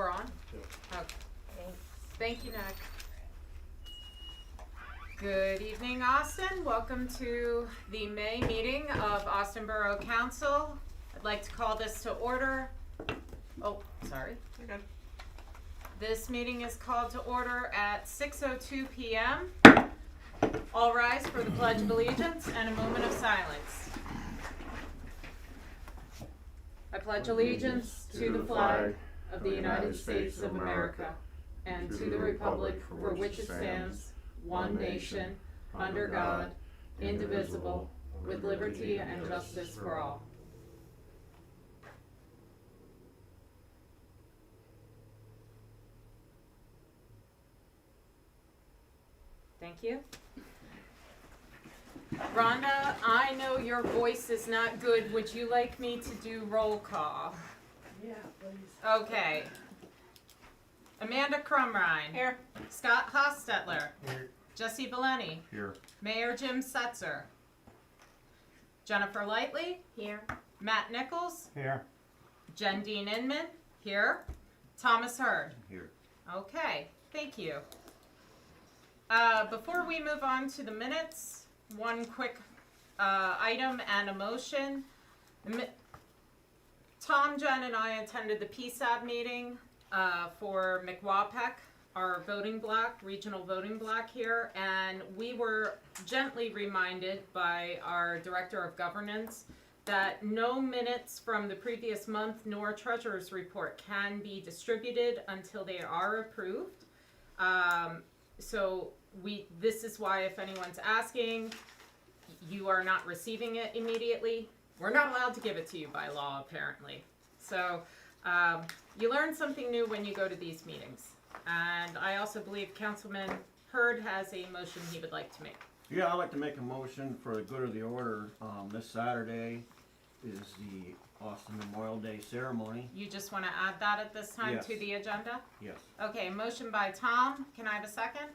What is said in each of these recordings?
we're on? Yeah. Okay. Thank you, Nick. Good evening, Austin. Welcome to the May meeting of Austin Borough Council. I'd like to call this to order. Oh, sorry. You're good. This meeting is called to order at 6:02 p.m. All rise for the Pledge of Allegiance and a moment of silence. I pledge allegiance to the flag of the United States of America and to the republic for which it stands, one nation, under God, indivisible, with liberty and justice for all. Thank you. Rhonda, I know your voice is not good. Would you like me to do roll call? Yeah, please. Okay. Amanda Crumrine. Here. Scott Hostetler. Here. Jesse Belleni. Here. Mayor Jim Setzer. Jennifer Lightly. Here. Matt Nichols. Here. Jen Dean Inman. Here. Thomas Hurd. Here. Okay, thank you. Before we move on to the minutes, one quick item and a motion. Tom, Jen, and I attended the PSAB meeting for McWapec, our voting block, regional voting block here, and we were gently reminded by our Director of Governance that no minutes from the previous month nor treasurer's report can be distributed until they are approved. So this is why, if anyone's asking, you are not receiving it immediately. We're not allowed to give it to you by law, apparently. So you learn something new when you go to these meetings. And I also believe Councilman Hurd has a motion he would like to make. Yeah, I'd like to make a motion for the good of the order. This Saturday is the Austin Memorial Day ceremony. You just want to add that at this time Yes. to the agenda? Yes. Okay, motion by Tom. Can I have a second?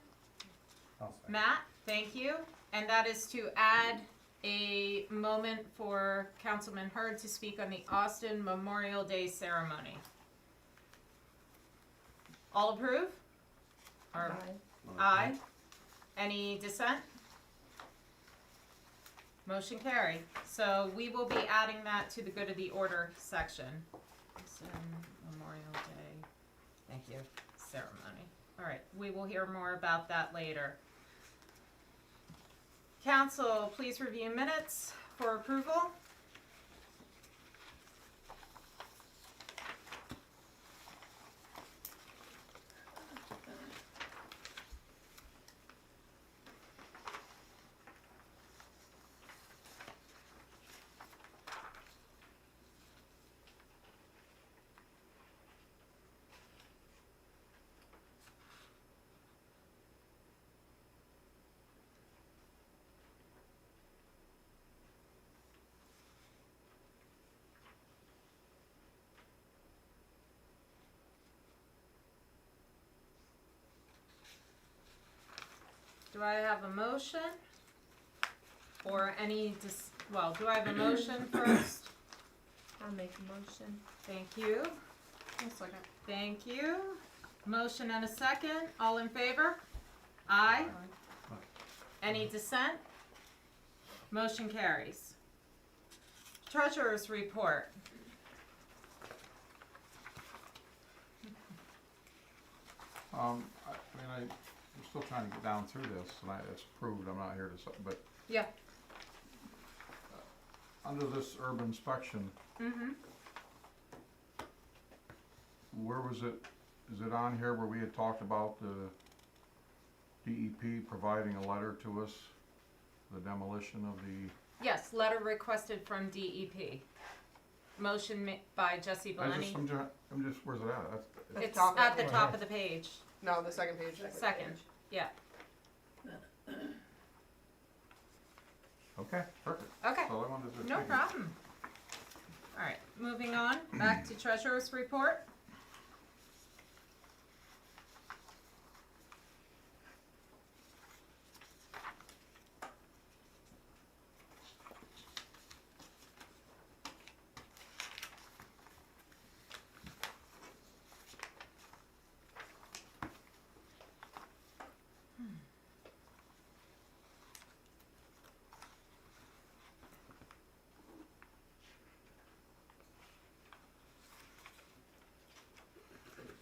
Matt, thank you. And that is to add a moment for Councilman Hurd to speak on the Austin Memorial Day ceremony. All approve? Or aye. Any dissent? Motion carried. So we will be adding that to the good of the order section. Austin Memorial Day, thank you, ceremony. All right, we will hear more about that later. Council, please review minutes for approval. Do I have a motion? Or any, do I have a motion first? I'll make a motion. Thank you. One second. Thank you. Motion and a second. All in favor? Aye. Any dissent? Motion carries. Treasurer's report. I'm still trying to get down through this, and it's approved, I'm not here to, but. Yeah. Under this urban inspection, Mm-hmm. where was it, is it on here where we had talked about the DEP providing a letter to us, the demolition of the? Yes, letter requested from DEP. Motion by Jesse Belleni. I'm just, where's it at? That's, It's at the top of the page. No, the second page. Second, yeah. okay, perfect. Okay, That's all I wanted to. no thank you. problem. All right, moving on, back to treasurer's report.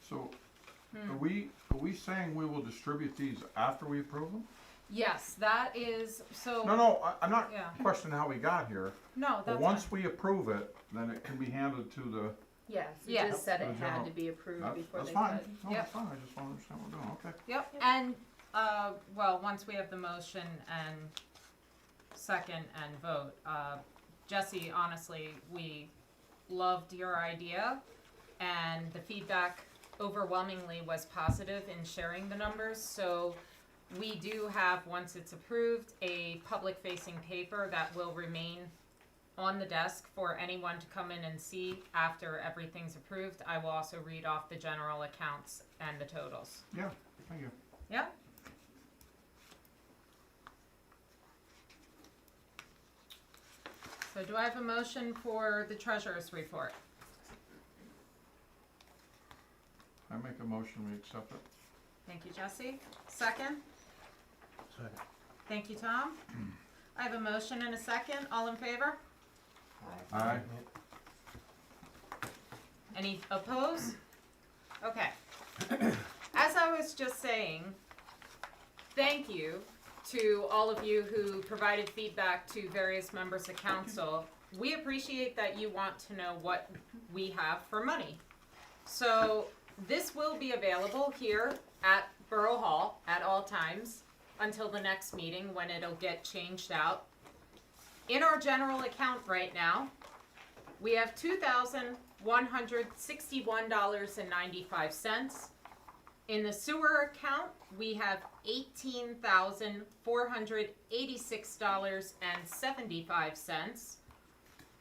So, are we saying we will distribute these after we approve them? Yes, that is, so. No, I'm not Yeah. questioning how we got here. No, But that's once fine. we approve it, then it can be handed to the, Yes, it Yes. just said The it general- had to be approved that's, before that's they fine. could. No, Yep. that's fine, I just wanna understand what we're doing, okay. Yep, and, well, once we have the motion and second and vote, Jesse, honestly, we loved your idea, and the feedback overwhelmingly was positive in sharing the numbers, so we do have, once it's approved, a public-facing paper that will remain on the desk for anyone to come in and see after everything's approved. I will also read off the general accounts and the totals. Yeah, thank you. Yeah? So do I have a motion for the treasurer's report? I make a motion, we accept it. Thank you, Jesse. Second? Second. Thank you, Tom. I have a motion and a second. All in favor? Aye. Any opposed? Okay. As I was just saying, thank you to all of you who provided feedback to various members of council. We appreciate that you want to know what we have for money. So this will be available here at Borough Hall at all times until the next meeting when it'll get changed out. In our general account right now, we have $2,161.95. In the sewer account, we have $18,486.75.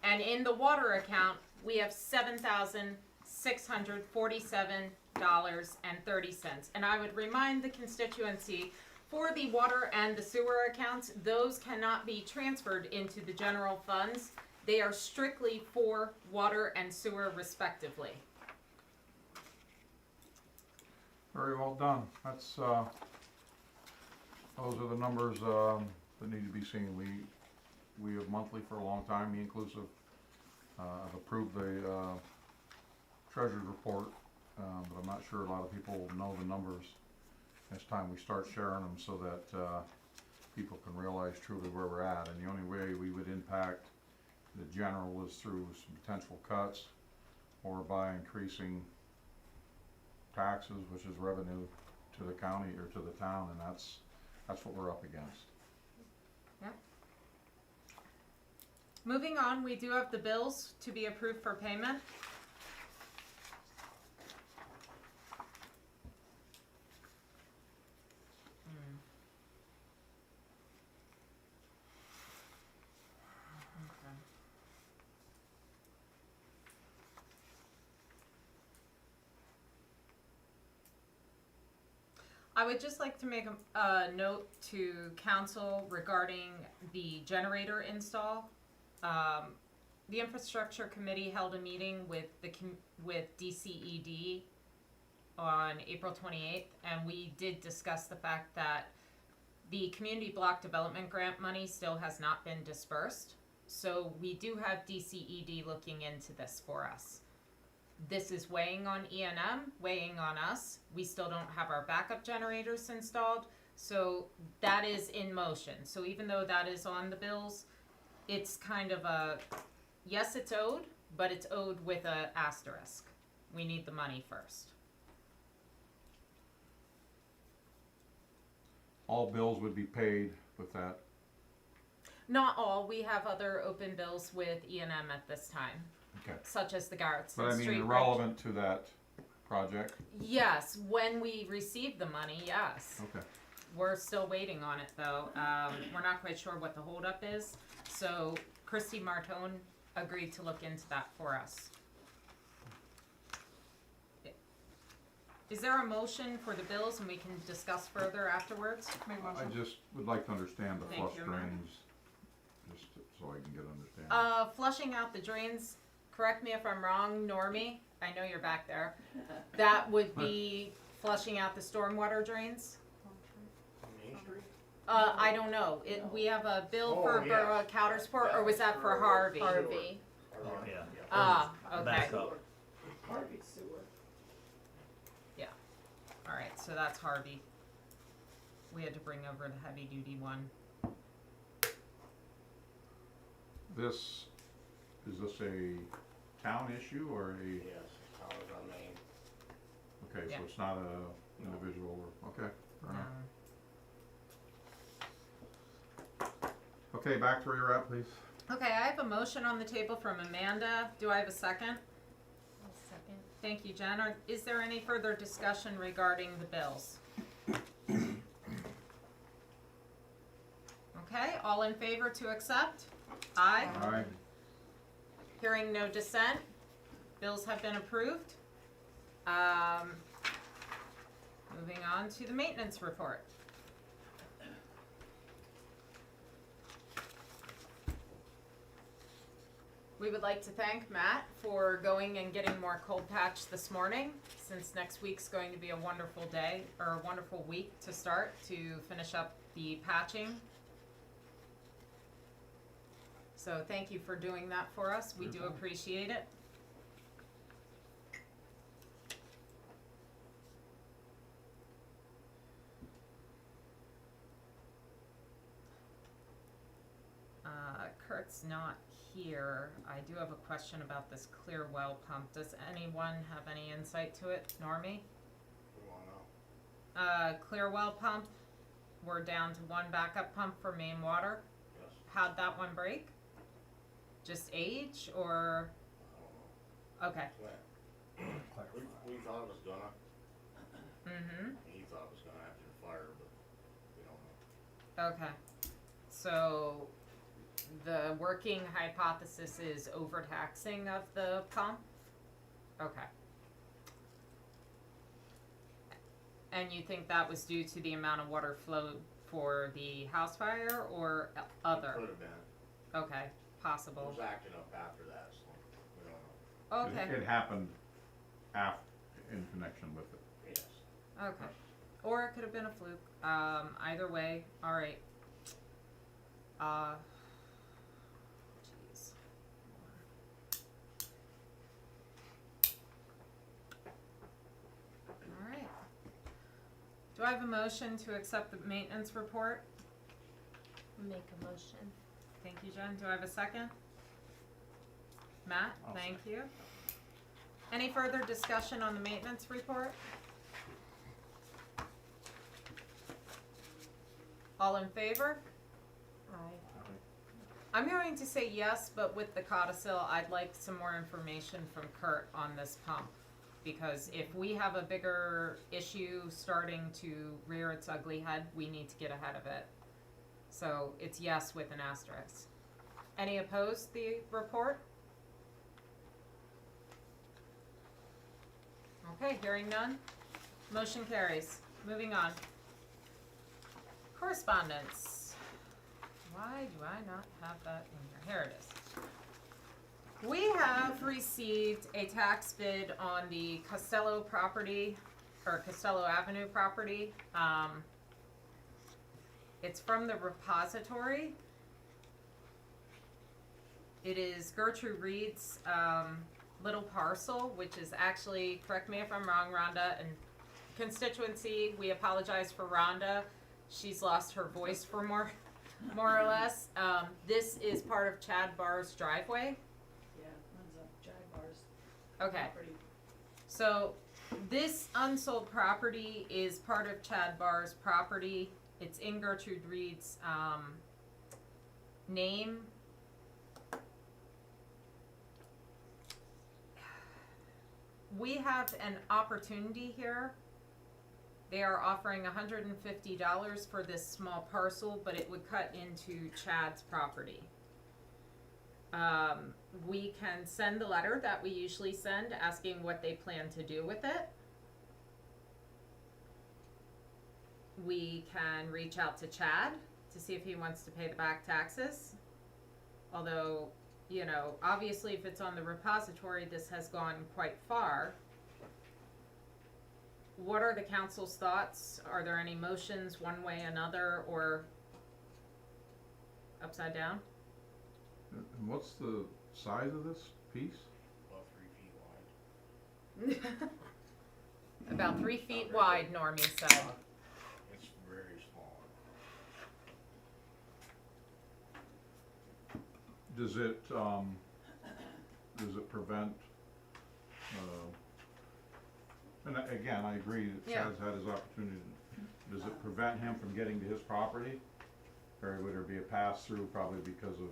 And in the water account, we have $7,647.30. And I would remind the constituency, for the water and the sewer accounts, those cannot be transferred into the general funds. They are strictly for water and sewer respectively. Very well done. That's, those are the numbers, that need to be seen. We have monthly for a long time, me inclusive, have approved the, treasurer's report, but I'm not sure a lot of people know the numbers. It's time we start sharing them so that, people can realize truly where we're at, and the only way we would impact the general is through some potential cuts or by increasing taxes, which is revenue to the county or to the town, and that's what we're up against. Moving on, we do have the bills to be approved for payment. I would just like to make a note to council regarding the generator install. The infrastructure committee held a meeting with with DCED on April 28th, and we did discuss the fact that the community block development grant money still has not been dispersed. So we do have DCED looking into this for us. This is weighing on E&M, weighing on us. We still don't have our backup generators installed, so that is in motion. So even though that is on the bills, it's kind of a, yes, it's owed, but it's owed with a asterisk. We need the money first. All bills would be paid with that. Not all, we have other open bills with E&M at this time, Okay. such as the Garrettson But I Street mean, Bridge. irrelevant to that project. Yes, when we receive the money, yes. Okay. We're still waiting on it though. We're not quite sure what the holdup is. So Christy Martone agreed to look into that for us. Is there a motion for the bills and we can discuss further afterwards? I just would like to understand the Thank flush you, Mark. drains, just so I can get understanding. Flushing out the drains, correct me if I'm wrong, Normie, I know you're back there. That would be flushing out the stormwater drains? Main Street? I don't know. We have a bill for Oh, Borough yes. Coudersport, or was that for Harvey? Harvey. Oh, yeah. Ah, okay. Back up. Harvey sewer. so that's Harvey. We had to bring over the heavy duty one. Is this a town issue or a, Yes, towers on Main. okay, Yeah. so it's not a individual or, okay, fair enough. Okay, back to where you're at, please. Okay, I have a motion on the table from Amanda. Do I have a second? I'll second. Thank you, Jen. Is there any further discussion regarding the bills? Okay, all in favor to accept? Aye. Alright, Hearing no dissent, bills have been approved. Moving on to the maintenance report. We would like to thank Matt for going and getting more cold patch this morning, since next week's going to be a wonderful day, or a wonderful week to start to finish up the patching. So thank you for doing that for us. We do Mhm. appreciate it. Kurt's not here. I do have a question about this clear well pump. Does anyone have any insight to it? Normie? We wanna know. Clear well pump. We're down to one backup pump for main water. Yes. How'd that one break? Just age or? I Okay. don't know. We thought it was gonna, Mm-hmm. he thought it was gonna after the fire, but we don't know. Okay. So the working hypothesis is overtaxing of the pump? Okay. And you think that was due to the amount of water flowed for the house fire or other? Could've been. Okay, It possible. was acting up after that, so we don't know. Okay, it happened in connection with it. Yes. okay. Or it could have been a fluke. Either way, alright. Jeez. Alright. Do I have a motion to accept the maintenance report? Make a motion. Thank you, Jen. Do I have a second? Matt, I'll thank you. Any further discussion on the maintenance report? All in favor? Aye. I'm going to say yes, but with the codicil, I'd like some more information from Kurt on this pump. Because if we have a bigger issue starting to rear its ugly head, we need to get ahead of it. So it's yes with an asterisk. Any opposed to the report? Okay, hearing none. Motion carries. Moving on. Correspondence. Why do I not have that in here? Here it is. We have received a tax bid on the Costello property, or Costello Avenue property. It's from the repository. It is Gertrude Reed's little parcel, which is actually, correct me if I'm wrong, Rhonda, and constituency, we apologize for Rhonda. She's lost her voice for more or less. This is part of Chad Barr's driveway. Yeah, runs up Jaguar's Okay, property. so this unsold property is part of Chad Barr's property. It's in Gertrude Reed's name. We have an opportunity here. They are offering $150 for this small parcel, but it would cut into Chad's property. We can send the letter that we usually send asking what they plan to do with it. We can reach out to Chad to see if he wants to pay the back taxes. Although, you know, obviously if it's on the repository, this has gone quite far. What are the council's thoughts? Are there any motions one way, another, or upside down? And what's the size of this piece? About 3 feet wide. About 3 feet wide, Normie said. It's very small. Does it prevent, and again, I agree that Yeah. Chad's had his opportunity. Does it prevent him from getting to his property? Or would there be a pass-through probably because of,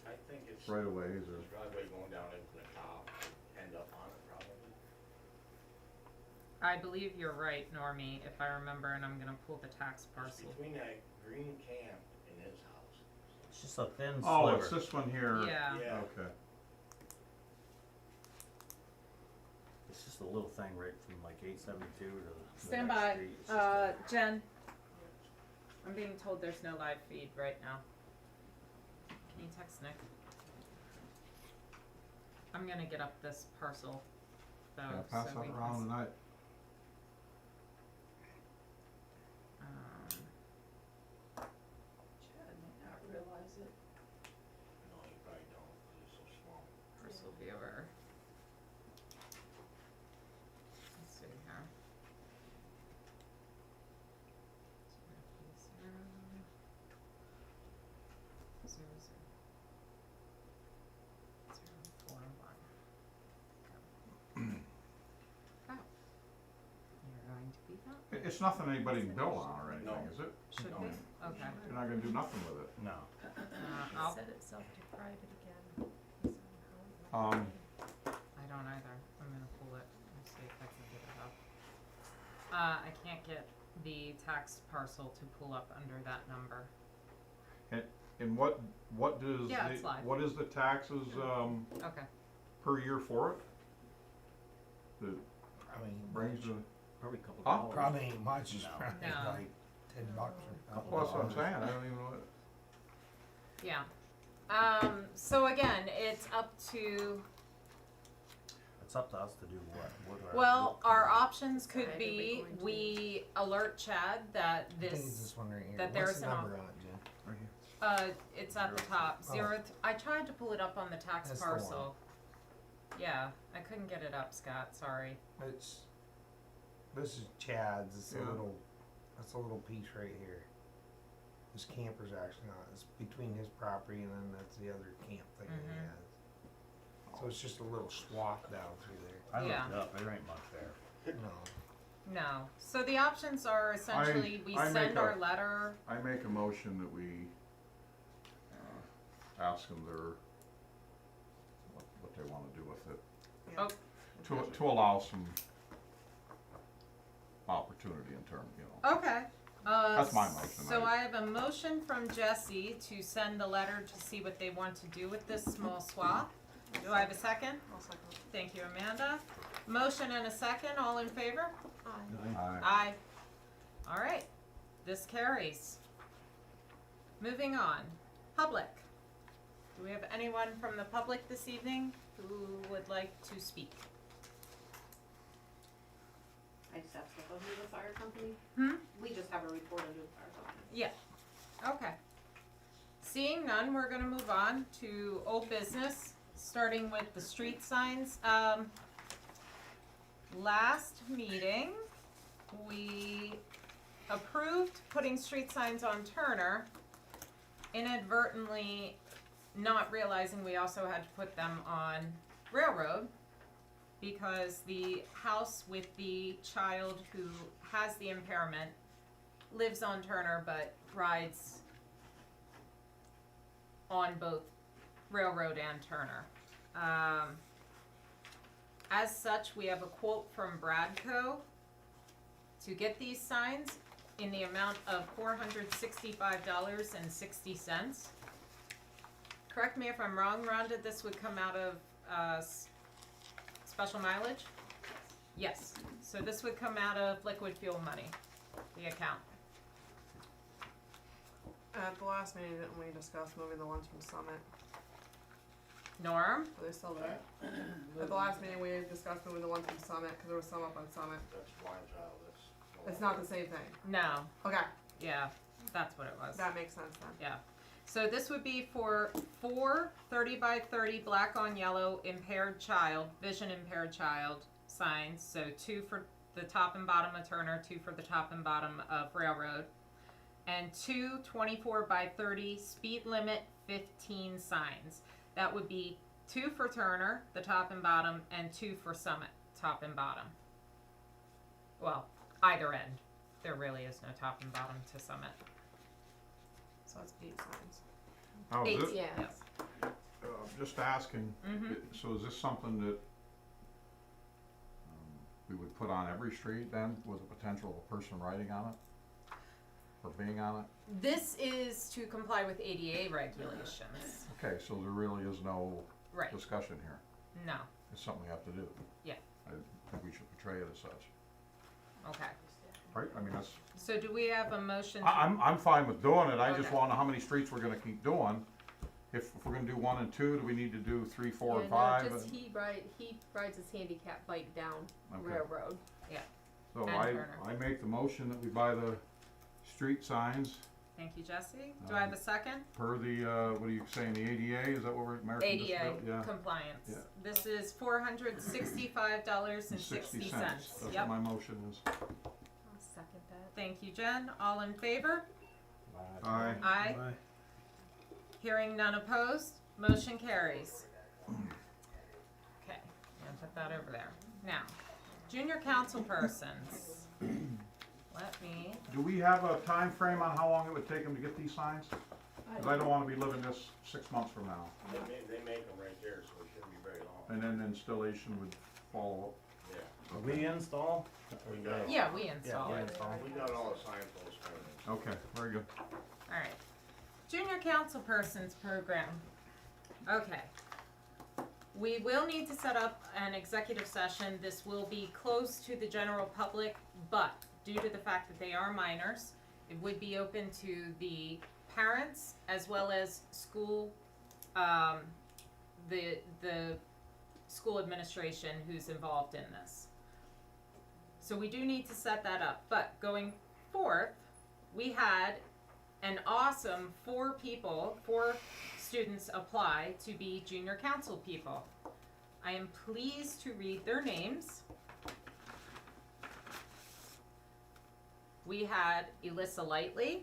I think it's right-of-ways or? this driveway going down into the top, end up on it probably. I believe you're right, Normie, if I remember, and I'm gonna pull the tax It's parcel. between that green camp and his house. It's just a thin Oh, sliver. it's this one here? Yeah. Yeah. Okay. It's just a little thing right from like 872 to the Stand next by, street. It's just a- Jen. I'm being told there's no live feed right now. Can you text Nick? I'm gonna get up this parcel, though, Yeah, pass so that we can. around tonight. Chad may not realize it. No, you probably don't, 'cause it's so small. Parcel viewer. Let's see here. 041. Oh. You're going to be that? It's nothing anybody can build on or anything, No. is it? Should No. be, okay. You're not gonna do nothing with it. No. It I'll, set itself to private again. Somehow. I don't either. I'm gonna pull it and see if I can get it up. I can't get the tax parcel to pull up under that number. And what does Yeah, it's live. what is the taxes, Okay. per year for it? That Probably ain't brings much. the, Probably a couple Huh? dollars. Probably ain't much, it's No. probably No. like $10 or Couple well, that's what I'm dollars. saying, I don't even know what. Yeah. So again, it's up to, It's up to us to do what are well, what our can we- options could Decide, are be, we going to- we alert Chad that I think it's this, this one right here. that What's there's the an number on it, Jen? Right here. it's at the top, Oh. I tried to pull it up on the tax That's the one. parcel. Yeah, I couldn't get it up, Scott, sorry. This is Chad's, it's Yeah. that's a little piece right here. This camper's actually not, it's between his property and then that's the other camp thing that he Mhm. has. So it's just a little swath down through I looked Yeah. it up, there ain't much there. there. No. No, so the options are essentially, we I make send our a- letter, I make a motion that we, ask them what they wanna do with it, oh, to allow some opportunity in term, you know. okay. That's my motion, So I- I have a motion from Jesse to send a letter to see what they want to do with this small swath. Do I have a second? I'll second. Thank you, Amanda. Motion and a second, all in favor? Aye. Aye. All right, this carries. Moving on, public. Do we have anyone from the public this evening who would like to speak? I just have to go to the fire company. Hmm? We just have a report of the fire company. Yeah, okay. Seeing none, we're gonna move on to old business, starting with the street signs. Last meeting, we approved putting street signs on Turner, inadvertently not realizing we also had to put them on Railroad, because the house with the child who has the impairment lives on Turner but rides on both Railroad and Turner. As such, we have a quote from Bradco to get these signs in the amount of $465.60. Correct me if I'm wrong, Rhonda, this would come out of special mileage? Yes, so this would come out of liquid fuel money, the account. At the last meeting, didn't we discuss moving the ones from Summit? Norm? Are they still there? At the last meeting, we discussed moving the ones from Summit, cause there was some up on Summit. That's blind child, that's. It's not the same thing. No, Okay, yeah, that's what it was. that makes sense then. Yeah, so this would be for 4 30x30 black on yellow impaired child, vision impaired child signs, so 2 for the top and bottom of Turner, 2 for the top and bottom of Railroad, and 2 24 by 30 speed limit 15 signs. That would be 2 for Turner, the top and bottom, and 2 for Summit, top and bottom. Well, either end. There really is no top and bottom to Summit. So it's 8 signs. Now, is 8, this, yes. just asking, Mhm. so is this something that we would put on every street then, with the potential of a person riding on it? Or being on it? This is to comply with ADA regulations. Okay, so there really is no Right. discussion here. No. It's something we have to do. Yeah. I think we should portray it as such, Okay. right? I mean, that's, So do we have a motion? I'm fine with doing it, I just Okay. wanna know how many streets we're gonna keep doing. If we're gonna do 1 and 2, do we need to do 3, 4, and 5? No, just he rides his handicap bike down Okay. Railroad. So and I Turner. make the motion that we buy the street signs Thank you, Jesse. Do I have a second? per the, what are you saying, the ADA, is that what we're, American ADA Disability? Yeah, compliance. Yeah. This is $465.60. That's what Yep. my motion is. I'll second that. Thank you, Jen. All in favor? Aye. Aye. Hearing none opposed, motion carries. Okay, and put that over there. Now, junior council persons. Let me, Do we have a time frame on how long it would take them to get these signs? Cause I don't wanna be living this 6 months from now, They make them right there, so it shouldn't be very long. and then installation would follow Yeah. We install? We got, yeah, we install we it. install. we got all the signposts coming in. up. Okay, very good. All right. Junior council persons program. Okay. We will need to set up an executive session. This will be closed to the general public, but due to the fact that they are minors, it would be open to the parents as well as school, the school administration who's involved in this. So we do need to set that up. But going forth, we had an awesome 4 students apply to be junior council people. I am pleased to read their names. We had Elissa Lightly.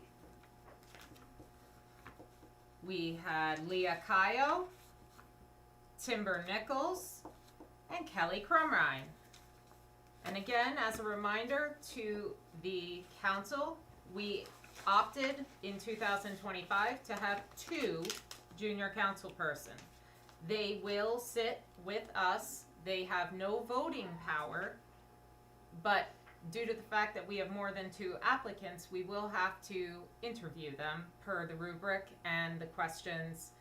We had Leah Kayo, Timber Nichols, and Kelly Crumrine. And again, as a reminder to the council, we opted in 2025 to have 2 junior council person. They will sit with us. They have no voting power, but due to the fact that we have more than 2 applicants, we will have to interview them per the rubric and the questions.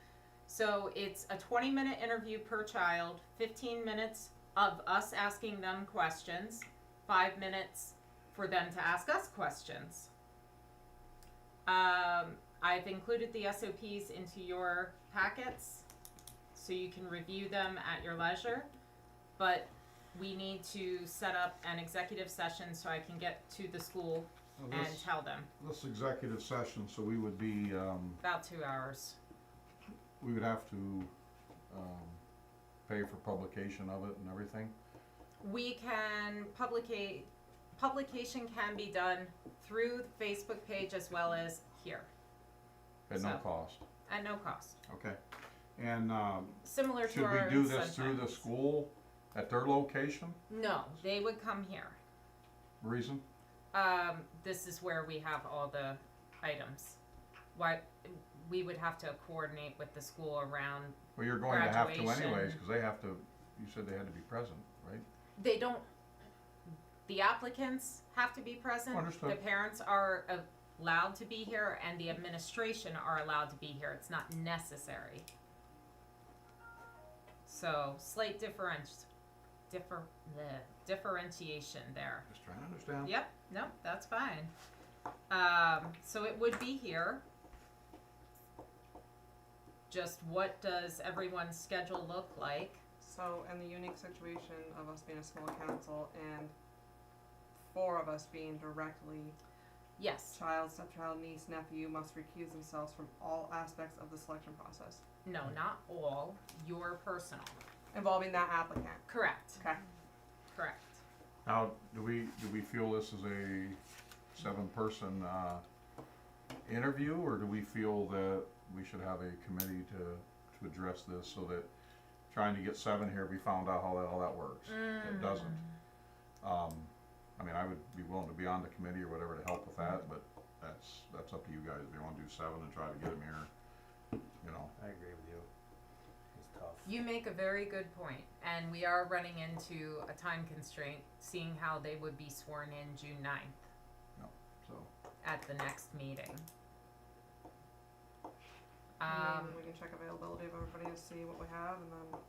So it's a 20-minute interview per child, 15 minutes of us asking them questions, 5 minutes for them to ask us questions. I've included the SOPs into your packets so you can review them at your leisure, but we need to set up an executive session so I can get to the school and tell them. This executive session, so we would be, About 2 hours. we would have to, pay for publication of it and everything? We can publication can be done through the Facebook page as well as here At no So- cost, at no cost. okay. And, Similar to should our we do this through the Sunshines. school at their location? No, they would come here. Reason? This is where we have all the items. Why, we would have to coordinate with the school around, Well, you're going to have to Graduation. anyways, cause they have to, you said they had to be present, right? they don't, the applicants have to be present. Understood. The parents are allowed to be here and the administration are allowed to be here. It's not necessary. So slight differentiation there. Just trying to understand. Yep, no, that's fine. So it would be here. Just what does everyone's schedule look like? So, in the unique situation of us being a small council and 4 of us being directly Yes, child, stepchild, niece, nephew must recuse themselves from all aspects of the selection process no, not all, your personal. involving that applicant. Correct, Okay. correct. Now, do we feel this is a 7-person, interview, or do we feel that we should have a committee to address this, so that trying to get 7 here, we found out how that works? It doesn't. I mean, I would be willing to be on the committee or whatever to help with that, but that's up to you guys. If you wanna do 7 and try to get them here, you know. I agree with you. It's tough. You make a very good point, and we are running into a time constraint, seeing how they would be sworn in June 9th So, at the next meeting. We can check availability of everybody to see what we have, and then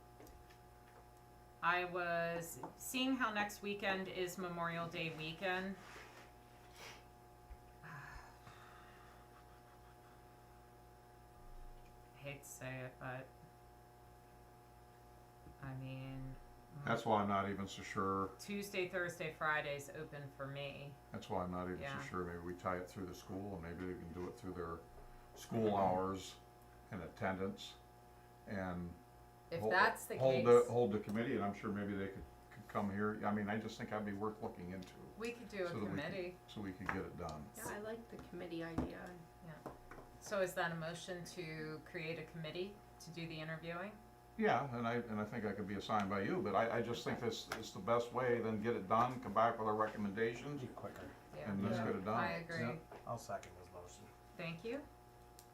I was seeing how next weekend is Memorial Day weekend. I hate to say it, but I mean, that's why I'm not even so sure, Tuesday, Thursday, Friday's open for me. that's why I'm not even Yeah. so sure, maybe we tie it through the school, and maybe we can do it through their school hours and attendance, and If hold- that's the hold case, hold the committee, and I'm sure maybe they could come here. I mean, I just think that'd be worth looking into, we could do a so that we could- committee. so we could get it done. Yeah, I like the committee idea. So is that a motion to create a committee to do the interviewing? Yeah, and I think I could be assigned by you, but I just think this is the best way, then get it done, come back with our recommendations, Be quicker. Yeah, and let's Yeah. get it done. I agree. Yep. I'll second this motion. Thank you.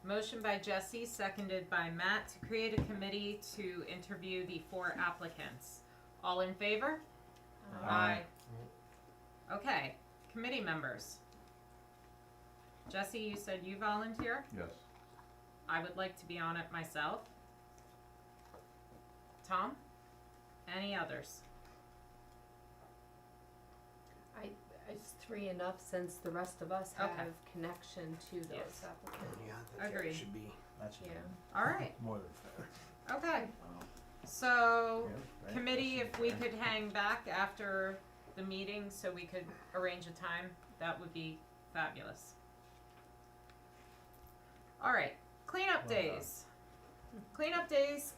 Motion by Jesse, seconded by Matt, to create a committee to interview the 4 applicants. All in favor? Aye. Okay, committee members. Jesse, you said you volunteer? Yes. I would like to be on it myself. Tom? Any others? Is 3 enough, since the rest of us Okay. have connection to those Yes. applicants? Yeah, I think Agreed. it should be. That should Yeah. be All right, more than fair. okay. So, Yeah, right? committee, if we could hang back after the meeting so we could arrange a time, that would be fabulous. All right, cleanup Well days. Cleanup days,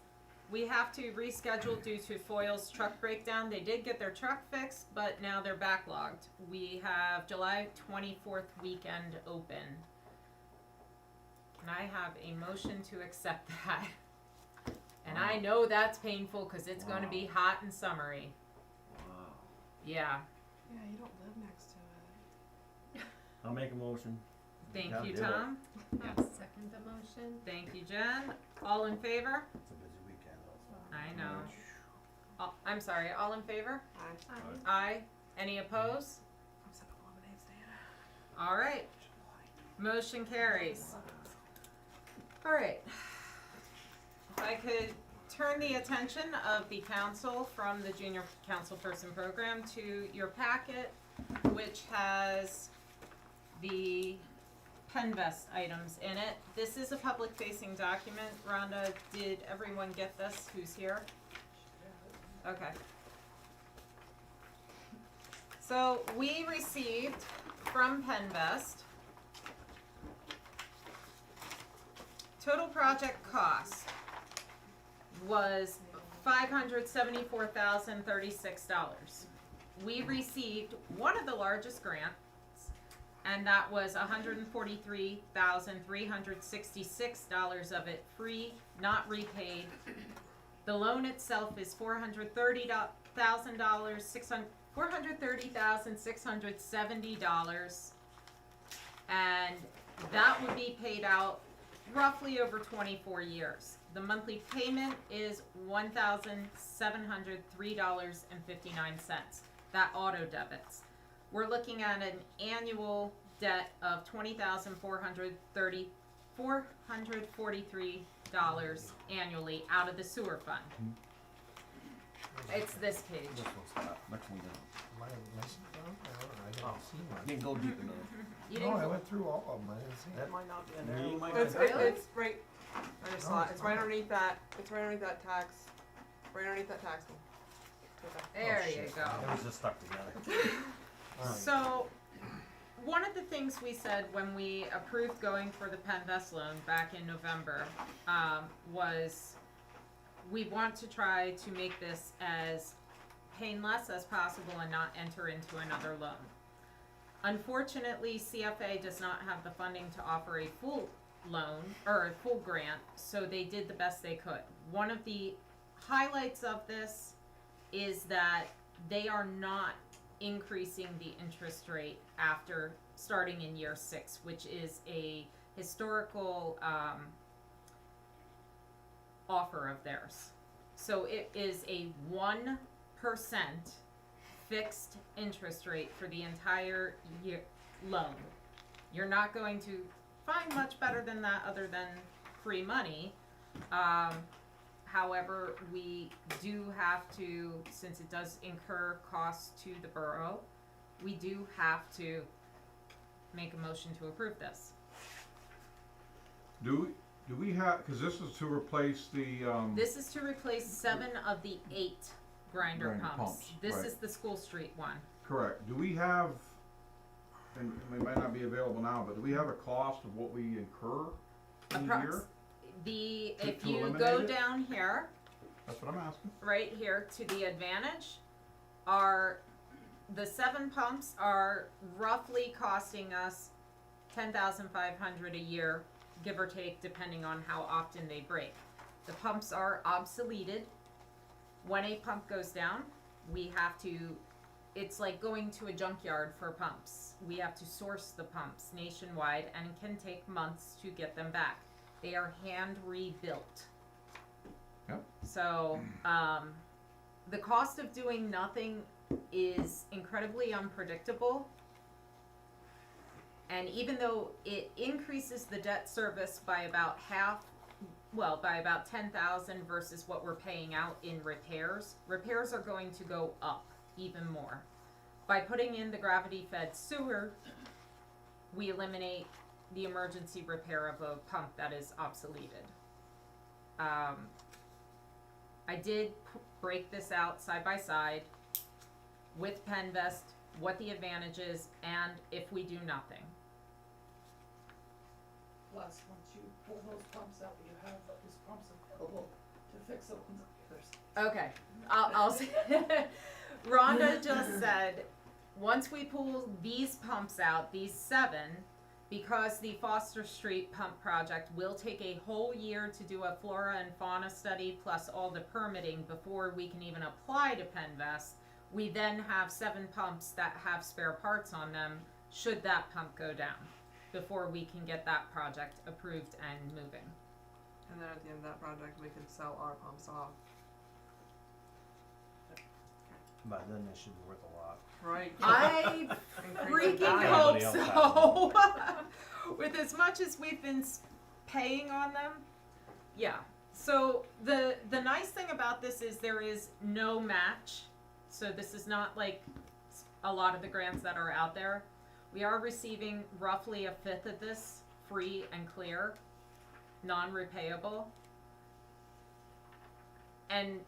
we have to reschedule due to Foyle's truck breakdown. They did get their truck fixed, but now they're backlogged. We have July 24th weekend open. Can I have a motion to accept that? And I know that's painful because it's going to be hot and summery. Wow. Yeah. yeah, you don't live next to it. I'll make a motion. Thank Gotta you, do it. Tom. I'll second the motion. Thank you, Jen. All in favor? It's a busy weekend also. I know. I'm sorry, all in favor? Aye. Aye. Any opposed? I'm sick of lemonade stand. All right. Motion carries. All right. If I could turn the attention of the council from the junior councilperson program to your packet, which has the Penvest items in it. This is a public facing document. Rhonda, did everyone get this? Who's here? Okay. So we received from Penvest total project cost was $574,036. We received one of the largest grants, and that was $143,366 of it free, not repaid. The loan itself is $430,670, and that would be paid out roughly over 24 years. The monthly payment is $1,703.59. That auto debits. We're looking at an annual debt of $20,443 annually out of the sewer fund. It's this page. This one's not, next one down. Am I missing some? I don't know, I didn't see I one. didn't go deep enough. You No, didn't I went through all of them, I didn't see That it. might not be in Yeah, there. you might It's, have- it's right, I just saw Oh, it, it's right underneath that, it's right underneath that tax, right underneath that tax one. There Oh, you shit. go. It was just stuck together. Alright. So, one of the things we said when we approved going for the Penvest loan back in November, was we want to try to make this as paying less as possible and not enter into another loan. Unfortunately, CFA does not have the funding to offer a full loan or a full grant, so they did the best they could. One of the highlights of this is that they are not increasing the interest rate after starting in year 6, which is a historical offer of theirs. So it is a 1% fixed interest rate for the entire year loan. You're not going to find much better than that other than free money. However, we do have to, since it does incur costs to the borough, we do have to make a motion to approve this. Do we have, cause this is to replace the, This is to replace 7 of the 8 grinder Grinder pumps. pumps, This right. is the School Street one. correct, do we have, and it might not be available now, but do we have a cost of what we incur in a year? If To you eliminate go it? down here, That's what I'm asking. right here to the advantage, the 7 pumps are roughly costing us $10,500 a year, give or take, depending on how often they break. The pumps are obsoleted. When a pump goes down, we have to, it's like going to a junkyard for pumps. We have to source the pumps nationwide, and it can take months to get them back. They are hand rebuilt. Yep. So, the cost of doing nothing is incredibly unpredictable. And even though it increases the debt service by about half, well, by about 10,000 versus what we're paying out in repairs, repairs are going to go up even more. By putting in the gravity-fed sewer, we eliminate the emergency repair of a pump that is obsoleted. I did break this out side by side with Penvest, what the advantage is, and if we do nothing. Plus, once you pull those pumps out, you have those pumps available to fix the ones on the other side. Okay, I'll say, Rhonda just said, once we pull these pumps out, these 7, because the Foster Street pump project will take a whole year to do a flora and fauna study plus all the permitting before we can even apply to Penvest, we then have 7 pumps that have spare parts on them should that pump go down before we can get that project approved and moving. And then at the end of that project, we could sell our pumps off. By then it should be worth a lot. Right. I Increase the freaking value. hope Everybody else so. With as much as we've been paying on them, yeah. So the nice thing about this is there is no match. So this is not like a lot of the grants that are out there. We are receiving roughly 1/5 of this free and clear, non-repayable. And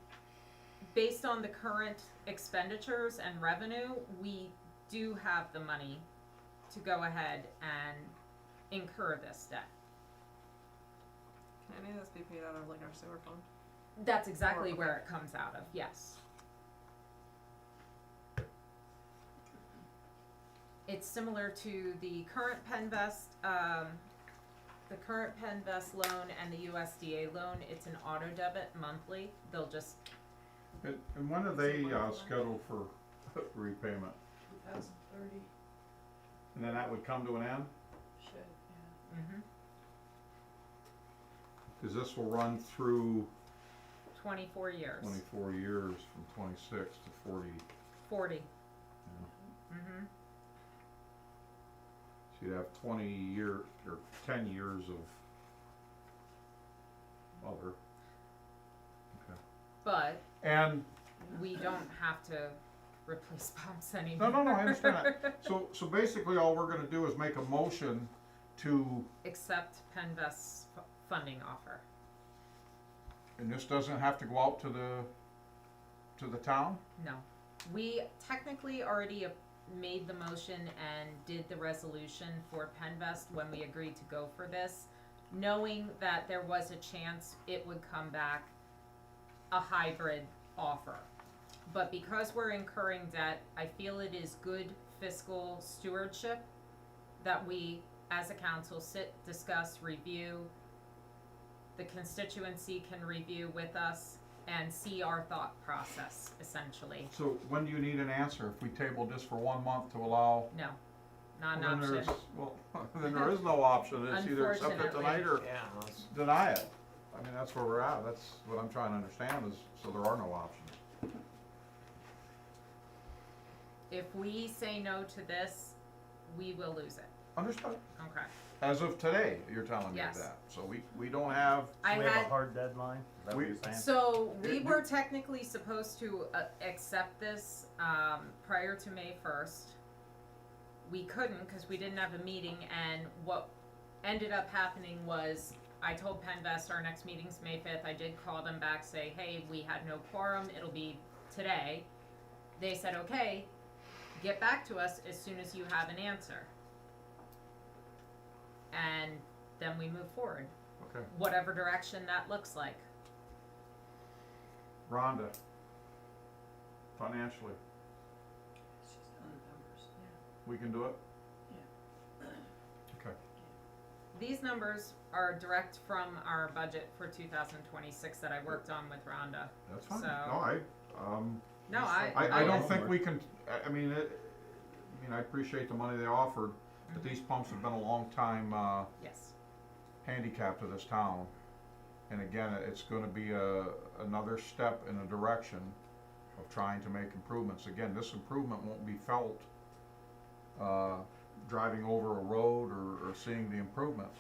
based on the current expenditures and revenue, we do have the money to go ahead and incur this debt. Can any of this be paid out of like our sewer fund? That's exactly where it comes out of, yes. It's similar to the current Penvest, loan and the USDA loan. It's an auto debit monthly. They'll just, And when are they, scheduled for repayment? 2030 And then that would come to an end? should, yeah. mm-hmm, Cause this will run through 24 years, 24 years from 26 to 40. 40. Yeah. Mm-hmm. So you'd have 20 year, or 10 years of other. Okay. But And, we don't have to replace pumps anymore. no, I understand that. So basically all we're gonna do is make a motion to, Accept Penvest's funding offer. and this doesn't have to go out to the town? No. We technically already made the motion and did the resolution for Penvest when we agreed to go for this, knowing that there was a chance it would come back a hybrid offer. but because we're incurring debt, I feel it is good fiscal stewardship that we, as a council, sit, discuss, review. The constituency can review with us and see our thought process, essentially. So when do you need an answer? If we tabled this for 1 month to allow? No, not an Well, then option. well, then there is no option. It's either accept it tonight or Yeah, that's, deny it. I mean, that's where we're at. That's what I'm trying to understand is, so there are no options. If we say no to this, we will lose it. Understood. Okay. As of today, you're telling me Yes. that. So we don't have, I we have had, a hard deadline, is that what We- you're saying? so we It- were technically supposed to accept this prior to May 1st. We couldn't because we didn't have a meeting, and what ended up happening was I told Penvest our next meeting's May 5th. I did call them back, say, hey, we had no quorum, it'll be today. They said, okay, get back to us as soon as you have an answer. And then we move forward, okay. whatever direction that looks like. Rhonda, financially, She's done the numbers. we can do it? Yeah. Okay. These numbers are direct from our budget for 2026 that I worked on with Rhonda. That's fine. So- No, No, I don't think we can, I mean, I appreciate the money they offered, but these pumps have been a long time, Yes. handicap to this town. And again, it's gonna be another step in a direction of trying to make improvements. Again, this improvement won't be felt, driving over a road or seeing the improvement.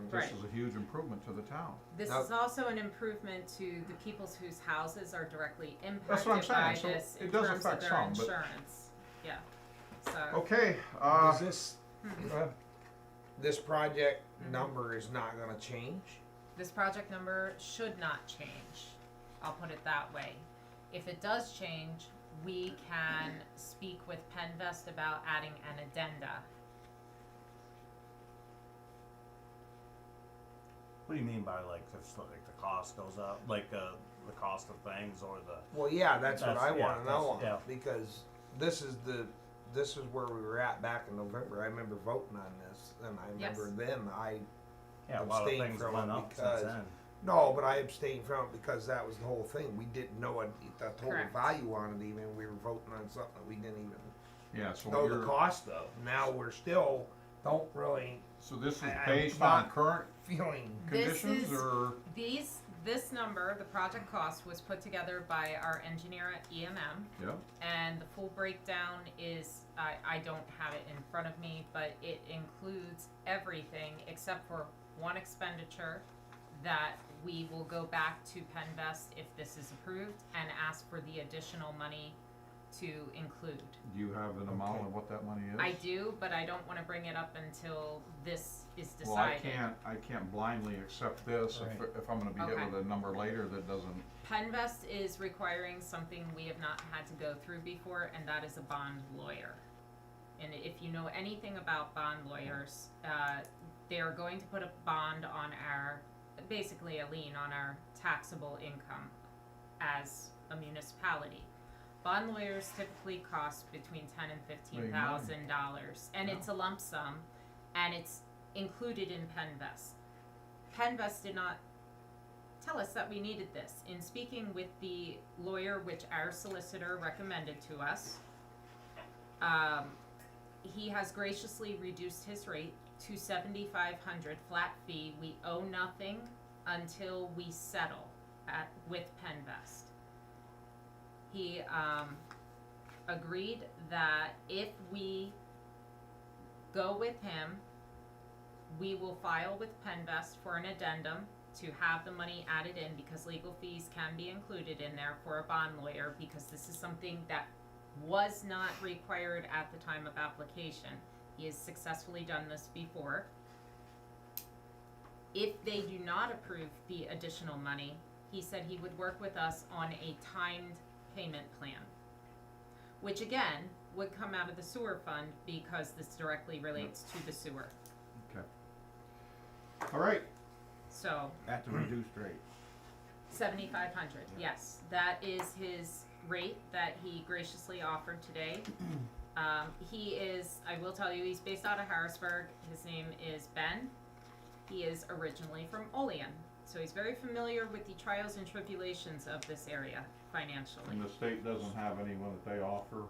This Right. is a huge improvement to the town. This Now- is also an improvement to the peoples whose houses are directly That's what I'm impacted by saying. So this it in does terms of affect their some, but- insurance. Yeah. So. Okay, does this, go ahead. this project Mhm. number is not gonna change? This project number should not change. I'll put it that way. If it does change, we can speak with Penvest about adding an addenda. What do you mean by like, if like the cost goes up, like, the cost of things or the, Well, yeah, that's what I That's- yeah, wanna know, that's- yeah. because this is where we were at back in November. I remember voting on this, and I remember Yes. then yeah, a lot of Abstain things from went it up since because- then. no, but I abstained from it because that was the whole thing. We didn't know the total Correct. value on it even. We were voting on something that we didn't even Yeah, so know you're, the cost of. Now we're still don't really so this is I'm based not- on current feeling. This conditions is- or? This number, the project cost, was put together by our engineer at EMM. Yeah, And the full breakdown is, I don't have it in front of me, but it includes everything except for one expenditure that we will go back to Penvest if this is approved and ask for the additional money to include. do you have an amount Okay. of what that money is? I do, but I don't wanna bring it up until this is Well, I decided. can't blindly accept this Right. if I'm gonna be hit Okay. with a number later that doesn't, Penvest is requiring something we have not had to go through before, and that is a bond lawyer. And if you know anything about bond lawyers, they are going to put a bond on our, basically a lien on our taxable income as a municipality. Bond lawyers typically cost between $10,000 and $15,000, and it's a lump sum, and it's included in Penvest. Penvest did not tell us that we needed this. In speaking with the lawyer, which our solicitor recommended to us, he has graciously reduced his rate to $7,500 flat fee. We owe nothing until we settle with Penvest. He agreed that if we go with him, we will file with Penvest for an addendum to have the money added in, because legal fees can be included in there for a bond lawyer, because this is something that was not required at the time of application. He has successfully done this before. If they do not approve the additional money, he said he would work with us on a timed payment plan, which again would come out of the sewer fund because this directly relates to the sewer. okay. All right, So At the reduced rate. 7,500, yes, that is his rate that he graciously offered today. He is, I will tell you, he's based out of Harrisburg. His name is Ben. He is originally from Olean, so he's very familiar with the trials and tribulations of this area financially. And the state doesn't have anyone that they offer,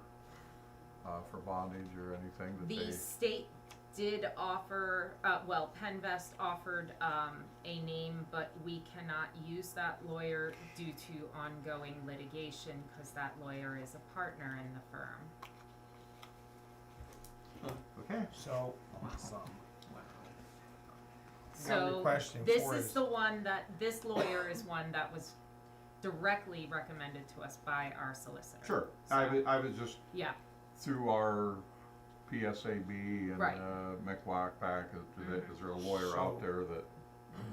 for bondage or anything that The they, state did offer, Penvest offered a name, but we cannot use that lawyer due to ongoing litigation because that lawyer is a partner in the firm. okay. So, Awesome. Now the So question this for is is- the one that, this lawyer is one that was directly recommended to us by our solicitor. Sure, So, I was just yeah, through our PSAB and, Right. McWackpack, is there a lawyer out So- there that,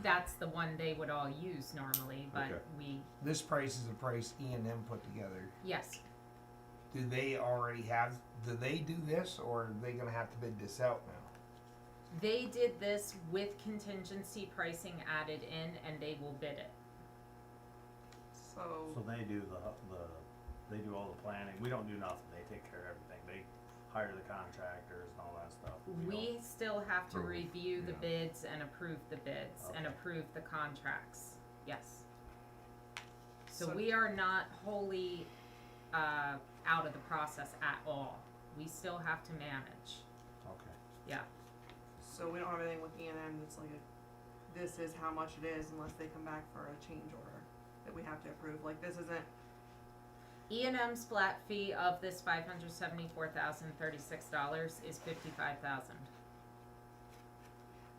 that's the one they would all use normally, but Okay. we, this price is a price E&M put together. yes. Do they already have, do they do this, or are they gonna have to bid this out now? They did this with contingency pricing added in and they will bid it. So they do they do all the planning. We don't do nothing. They take care of everything. They hire the contractors and all that stuff. We still have to Approve, review the yeah. bids and approve the bids and Okay. approve the contracts, yes. So So- we are not wholly, out of the process at all. We still have to manage, Okay. yeah. So we don't have anything with E&M that's like, this is how much it is unless they come back for a change order that we have to approve. Like, this isn't, E&M's flat fee of this $574,036 is $55,000.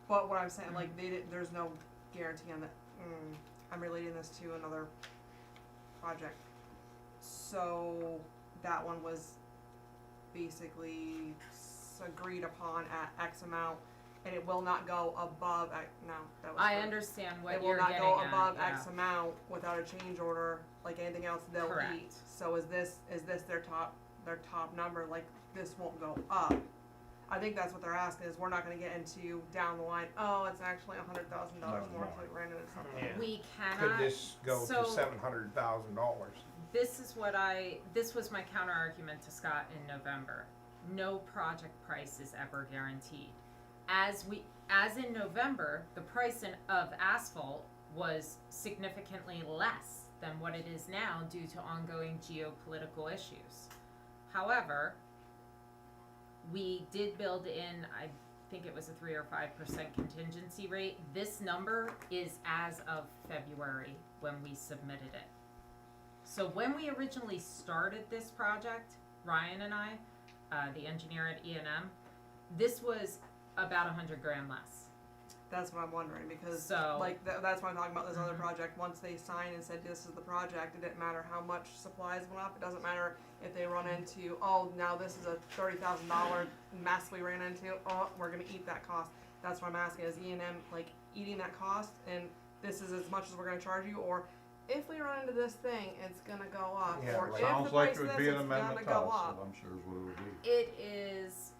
but what I'm saying, like, there's no guarantee on that. I'm relating this to another project. So that one was basically agreed upon at X amount, and it will not go above, no, that was. I for- understand It what will you're not getting go at, above yeah. X amount without a change order, like anything else they'll Correct. eat. So is this their top number, like this won't go up? I think that's what they're asking, is we're not gonna get into down the line, oh, it's actually $100,000 more, so we ran into something. Yeah. We Could cannot, this go so- to $700,000? this was my counter argument to Scott in November. No project price is ever guaranteed. As in November, the price of asphalt was significantly less than what it is now due to ongoing geopolitical issues. However, we did build in, I think it was a 3 or 5% contingency rate. This number is as of February when we submitted it. So when we originally started this project, Ryan and I, the engineer at E&M, this was about $100,000 less. That's what I'm wondering, because So- like that's why I'm talking about this other Mhm. project. Once they signed and said this is the project, it didn't matter how much supplies went up. It doesn't matter if they run into, oh, now this is a $30,000 mess we ran into. Oh, we're gonna eat that cost. That's what I'm asking, is E&M like eating that cost, and this is as much as we're gonna charge you, or if we run into this thing, it's gonna go up, Yeah, or like- if Sounds the like price it of would this, be an it's amendment gonna to go us, up. that I'm sure is what it would be. It is,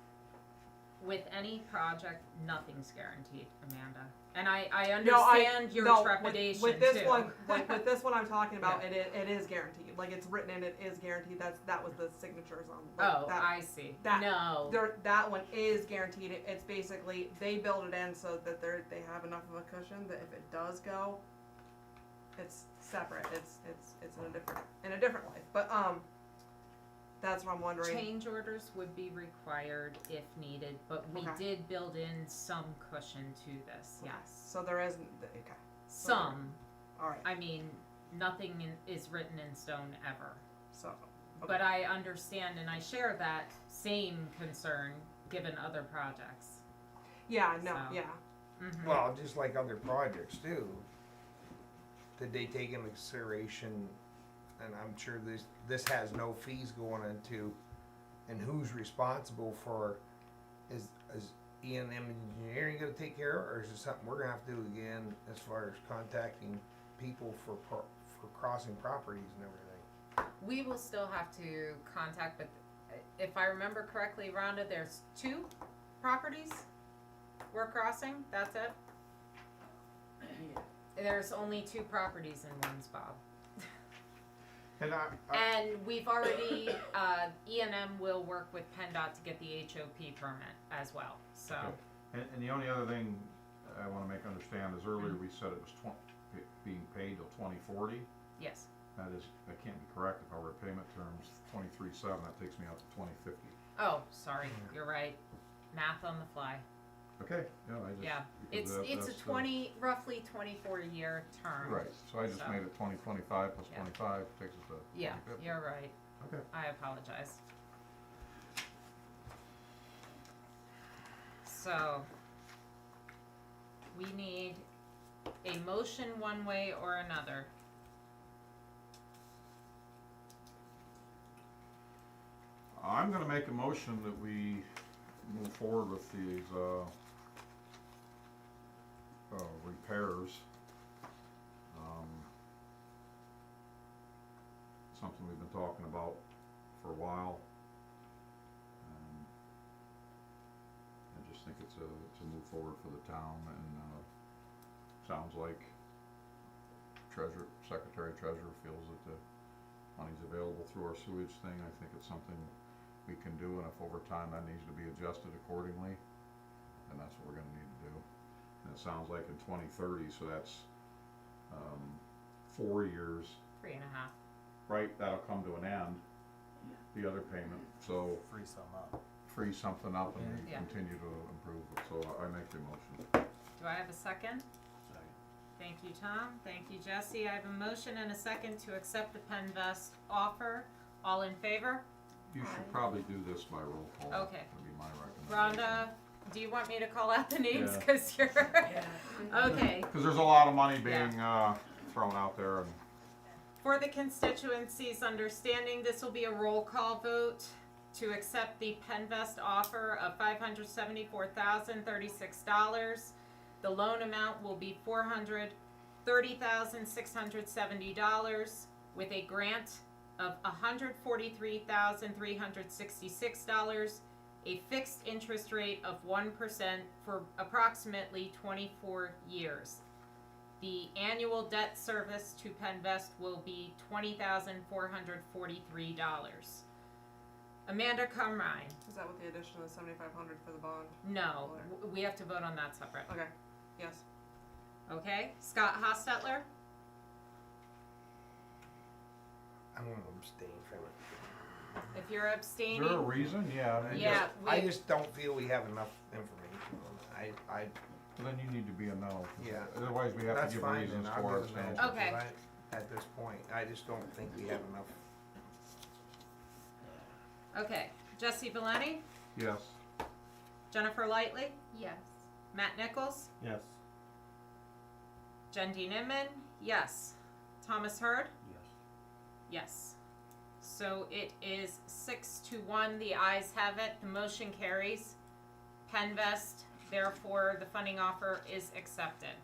with any project, nothing's guaranteed, Amanda. And I understand your trepidation with this too. one, like with this one I'm talking about, Yeah. it is guaranteed. Like it's written in, it is guaranteed. That was the signatures on. Like, Oh, that, I see. that- No. that one is guaranteed. It's basically they build it in so that they have enough of a cushion that if it does go, it's separate. It's in a different life. But that's what I'm wondering. Change orders would be required if needed, but we Okay. did build in some cushion to this, Okay. yes. So there isn't. Okay. Some. All right. I mean, nothing is written in stone ever. So. Okay. But I understand and I share that same concern given other projects. Yeah. No. So. Yeah. Mhm. Well, just like other projects too. Did they take into consideration, and I'm sure this has no fees going into, and who's responsible for, is E&M Engineering gonna take care of, or is it something we're gonna have to do again as far as contacting people for crossing properties and everything? We will still have to contact, but if I remember correctly, Rhonda, there's 2 properties we're crossing, that's it? There's only 2 properties in Winsbob. And And we've already, E&M will work with PennDOT to get the HOP permit as well, so. Okay. And the only other thing I wanna make understand is earlier we said it was being paid till 2040. Yes, That can't be correct. If our repayment term's 23/7, that takes me out to 2050. oh, sorry, you're right, math on the fly, Okay, yeah, I just. yeah. because It's a that's, roughly 24-year term. Right, so I just So. made it 2025 plus Yeah. 25, takes us to Yeah, 2050. you're right, Okay. I apologize. So, we need a motion one way or another. I'm gonna make a motion that we move forward with these, repairs. Something we've been talking about for a while. I just think it's a move forward for the town, and, sounds like Secretary Treasurer feels that the money's available through our sewage thing. I think it's something we can do, and if over time that needs to be adjusted accordingly, then that's what we're gonna need to do. And it sounds like in 2030, so that's 4 years, 3.5. right, that'll come to an end, the other payment, so Free some up. free something up and we Yeah. continue to improve it, so I make the motion. Do I have a second? Thank you, Tom. Thank you, Jesse. I have a motion and a second to accept the Penvest offer. All in favor? You should probably do this by roll call. Okay. Would be my recommendation. Rhonda, do you want me to call out the names? Yeah. Cause you're, Yeah. okay. Cause there's a lot of money being, thrown out there, and For the constituency's understanding, this will be a roll call vote to accept the Penvest offer of $574,036. The loan amount will be $430,670 with a grant of $143,366, a fixed interest rate of 1% for approximately 24 years. The annual debt service to Penvest will be $20,443. Amanda Cumrine, Is that with the addition of the 7,500 for the bond? no, we have to vote on that separate. Okay, yes. Okay, Scott Hostetler, I'm gonna abstain from it. if you're is abstaining, there a reason? Yeah. Yeah, I we- just don't feel we have enough information on it. Well, then you need to be a no. 'Cause Yeah. Otherwise, we have That's to give fine, reasons then for I'll our give a no. abstention. Okay. because at this point, I just don't think we have enough. okay, Jesse Valeni, Yes. Jennifer Lightly, Yes. Matt Nichols, Yes. Jen D. Nimmin, yes. Thomas Hurd, Yes. yes. So it is 6-1, the ayes have it, the motion carries. Penvest, therefore the funding offer is accepted.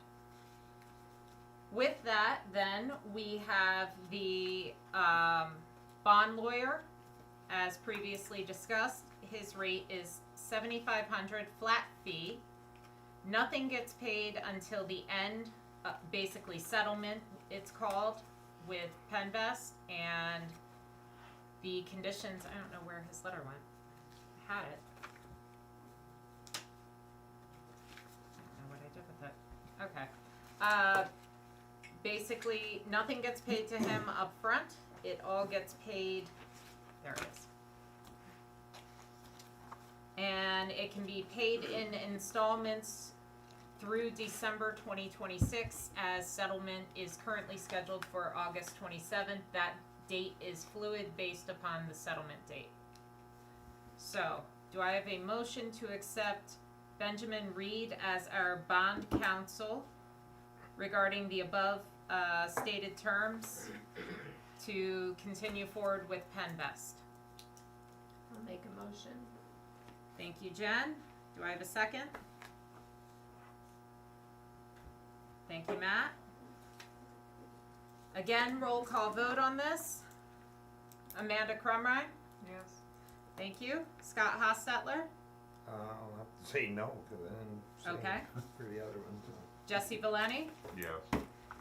With that, then, we have the bond lawyer, as previously discussed. His rate is $7,500 flat fee. Nothing gets paid until the end, basically settlement, it's called, with Penvest, and the conditions, I don't know where his letter went. I had it. I don't know what I did with it. Okay. Basically, nothing gets paid to him up front. It all gets paid, there it is. And it can be paid in installments through December 2026, as settlement is currently scheduled for August 27th. That date is fluid based upon the settlement date. So, do I have a motion to accept Benjamin Reed as our bond counsel regarding the above stated terms to continue forward with Penvest? I'll make a motion. Thank you, Jen. Do I have a second? Thank you, Matt. Again, roll call vote on this. Amanda Crumrine, Yes. thank you. Scott Hostetler, I'll have to say no, cause I didn't say Okay. for the other one, so. Jesse Valeni, Yes.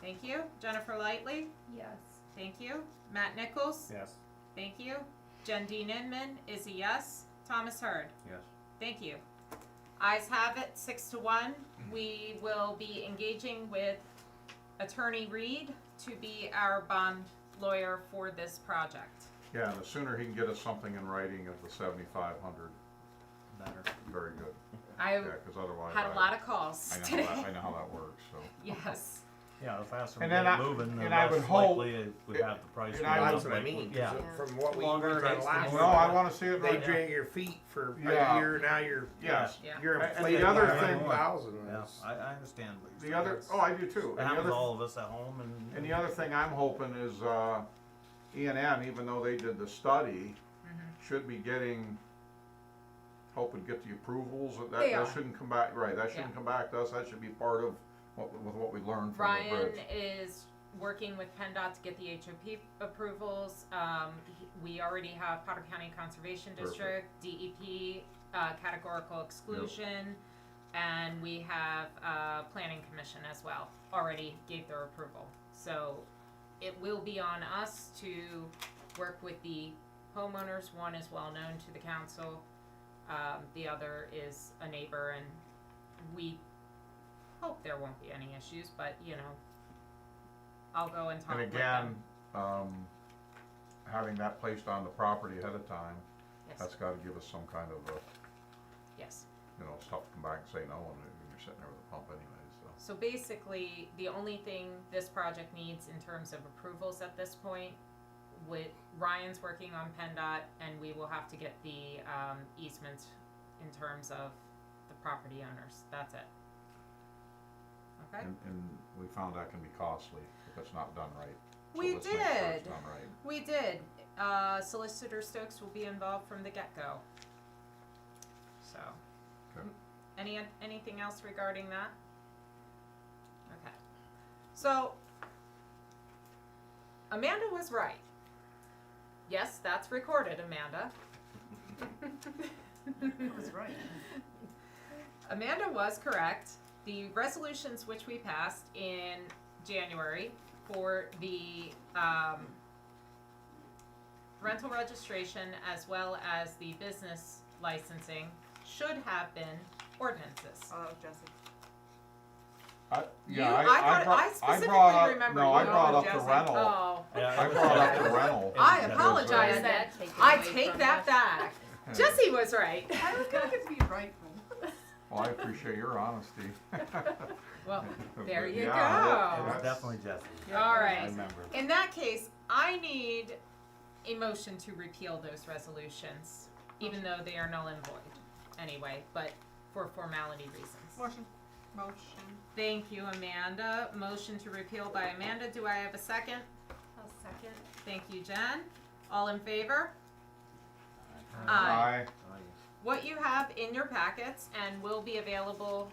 thank you. Jennifer Lightly, Yes. Thank you. Matt Nichols? Yes. Thank you. Jen Dean Inman is a yes. Thomas Hurd? Yes. Thank you. Ayes have it, 6-1. We will be engaging with Attorney Reed to be our bond lawyer for this project. Yeah, and the sooner he can get us something in writing of the 7,500, Better. very good. I Yeah, because otherwise had a lot of calls I know today. how that, I know how that works, so. Yes. Yeah, the faster we And get then it moving, the and I would less hope- likely we have the price. And going that's up what I like mean, we- Yeah. 'cause from what we Longer it learned on takes to last move No, I one, wanna see it they right. drag your feet for Yeah. a year, now you're, Yes. Yeah. you're And inflated the other by thing- 100,000. Yeah, I understand. what The you're other, saying. oh, I do too. It And the happens other, to all of us at home and. and the other thing I'm hoping is, E&M, even though they did the study, should be getting, hoping to get the approvals, that, They that are. shouldn't come back, right, that shouldn't Yeah. come back to us, that should be part of what we learned from the Ryan bridge. is working with PennDOT to get the HOP approvals. We already have Potter County Conservation District, DEP, categorical exclusion, and we have Planning Commission as well, already gave their approval. So it will be on us to work with the homeowners. One is well known to the council, the other is a neighbor, and we hope there won't be any issues, but you know, I'll go and talk And with again, them. having that placed on the property ahead of time, Yes. that's gotta give us some kind of a, Yes. stuff to come back and say no, and you're sitting there with a pump anyways, so. So basically, the only thing this project needs in terms of approvals at this point, with Ryan's working on PennDOT, and we will have to get the easements in terms of the property owners. That's it. Okay. And we found that can be costly if it's not done right. So We let's make sure it's did. done right. We did. Solicitor Stokes will be involved from the get-go. So. Okay. Anything else regarding that? Okay. So, Amanda was right. Yes, that's recorded, Amanda. I was right. Amanda was correct. The resolutions which we passed in January for the rental registration as well as the business licensing should have been ordinances. Oh, that was Jesse. I I specifically brought up, remember no, you. I brought up the Jesse. rental. Oh, Yeah, I it was brought up Jesse. the rental. I Yeah, apologize that's then. Taken I away take from that us. back. Jesse was right. I was gonna get to be right. Well, I appreciate your honesty. Well, there But you yeah, It was go. definitely Jesse. All I right. remember. In that case, I need a motion to repeal those resolutions, even though they are null and void anyway, but for formality reasons. Motion. Thank you, Amanda. Motion to repeal by Amanda. Do I have a second? I'll second. Thank you, Jen. All in favor? Aye. What you have in your packets and will be available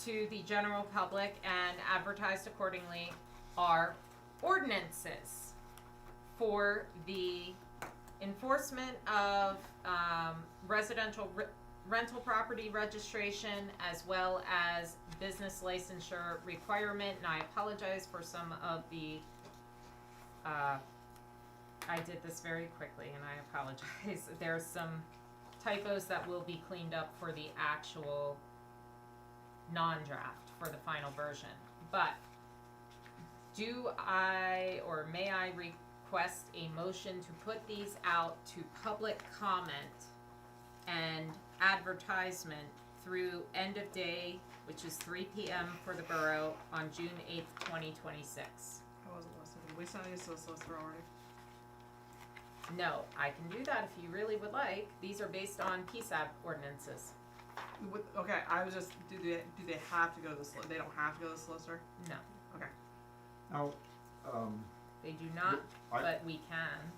to the general public and advertised accordingly are ordinances for the enforcement of residential rental property registration as well as business licensure requirement. And I apologize for some of the I did this very quickly and I apologize. There's some typos that will be cleaned up for the actual non-draft for the final version. But do I or may I request a motion to put these out to public comment and advertisement through end of day, which is 3 p.m. for the borough on June 8th, 2026? I wasn't listening. We sent these to the solicitor already. No, I can do that if you really would like. These are based on PSAB ordinances. Okay, I was just, do they have to go to the solicitor? They don't have to go to the solicitor? No, Now, they do not, I- but we can.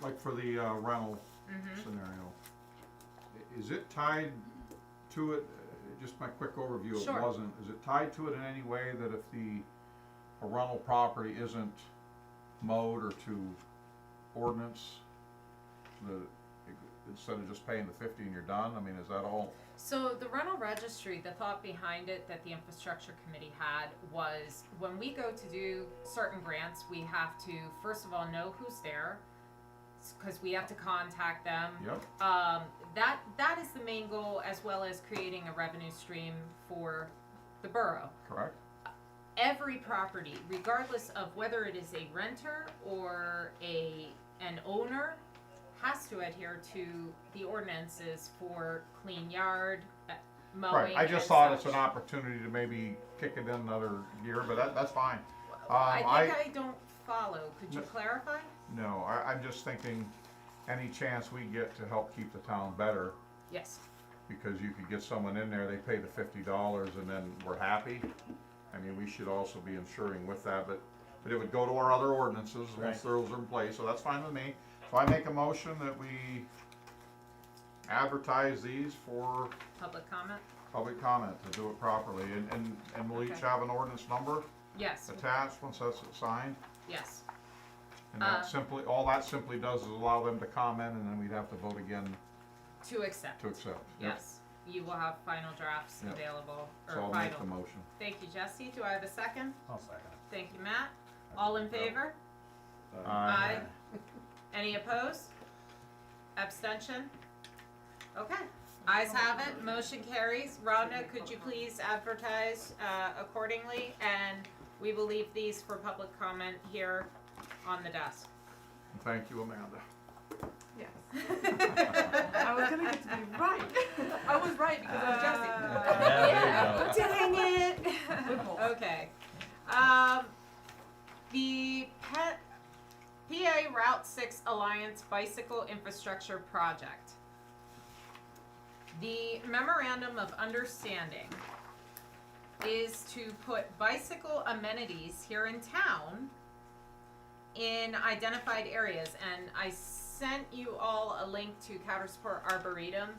like for the rental Mm-hmm. scenario, is it tied to it, just my quick overview, Sure. it wasn't, is it tied to it in any way that if a rental property isn't mowed or to ordinance, instead of just paying the 50 and you're done? I mean, is that all? So the rental registry, the thought behind it that the infrastructure committee had was when we go to do certain grants, we have to first of all know who's there, because we have to contact them. Yep. That is the main goal, as well as creating a revenue stream for the borough. Correct. Every property, regardless of whether it is a renter or an owner, has to adhere to the ordinances for clean yard, mowing, Right. I just and thought such. it's an opportunity to maybe kick it in another gear, but that's fine. I think I don't follow. Could you No. clarify? No, I'm just thinking any chance we get to help keep the town better, Yes. because you could get someone in there, they pay the $50 and then we're happy. I mean, we should also be ensuring with that, but it would go to our other ordinances once Right. those are in place, so that's fine with me. So I make a motion that we advertise these for Public comment? public comment to do it properly, and we'll each Okay. have an ordinance number Yes. attached once that's signed. Yes. And that all that simply does is allow them to comment, and then we'd have to vote again To accept. to accept. Yep. Yes. You will have final drafts Yep. available, So or I'll make the final. motion. Thank you, Jesse. Do I have a second? I'll second it. Thank you, Matt. All in favor? Aye. Any opposed? Abstention? Okay. Ayes have it. Motion carries. Rhonda, could you please advertise accordingly? And we will leave these for public comment here on the desk. And thank you, Amanda. Yes. I was gonna get to be right. I was right because of Jesse. Yeah, there you go. Dang it! Loophole. Okay. The PA Route 6 Alliance Bicycle Infrastructure Project. The memorandum of understanding is to put bicycle amenities here in town in identified areas, and I sent you all a link to Coudersport Arboretum.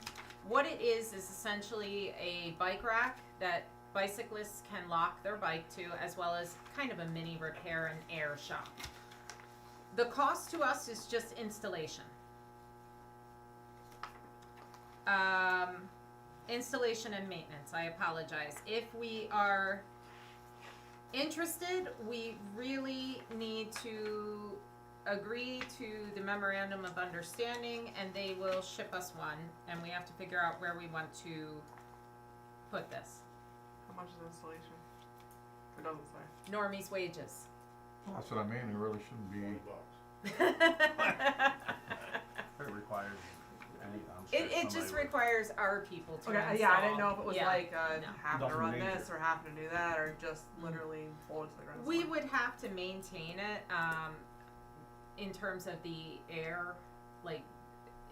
What it is essentially a bike rack that bicyclists can lock their bike to, as well as kind of a mini repair and air shop. The cost to us is just installation. Installation and maintenance, I apologize. If we are interested, we really need to agree to the memorandum of understanding, and they will ship us one, and we have to figure out where we want to put this. How much is the installation? It doesn't say. Normie's wages. That's what I mean, it really shouldn't be. It requires any, I'm sure It somebody just would- requires our people to Okay, install. yeah, I didn't know if it was Yeah. like no. having to Nothing run major. this or having to do that or just literally hold it to the ground. We would have to maintain it, in terms of the air, like,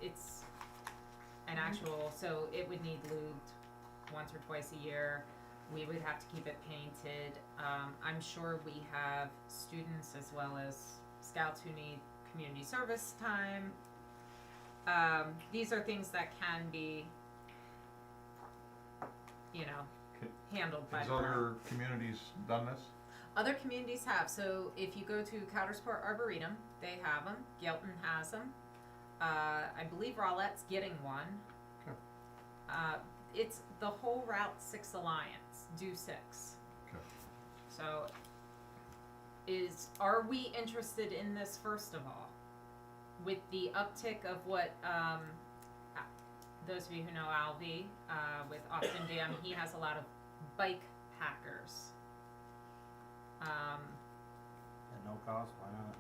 it's an actual, so it would need lubed once or twice a year. We would have to keep it painted. I'm sure we have students as well as scouts who need community service time. These are things that can be, handled by Has the borough. other communities done this? Other communities have. So if you go to Coudersport Arboretum, they have them. Gilton has them. I believe Rollette's getting one. Okay. It's the whole Route 6 Alliance, do 6. Okay. So are we interested in this first of all? With the uptick of what, those of you who know Alvy, with Austin Dam, he has a lot of bike packers. At no cost, why not?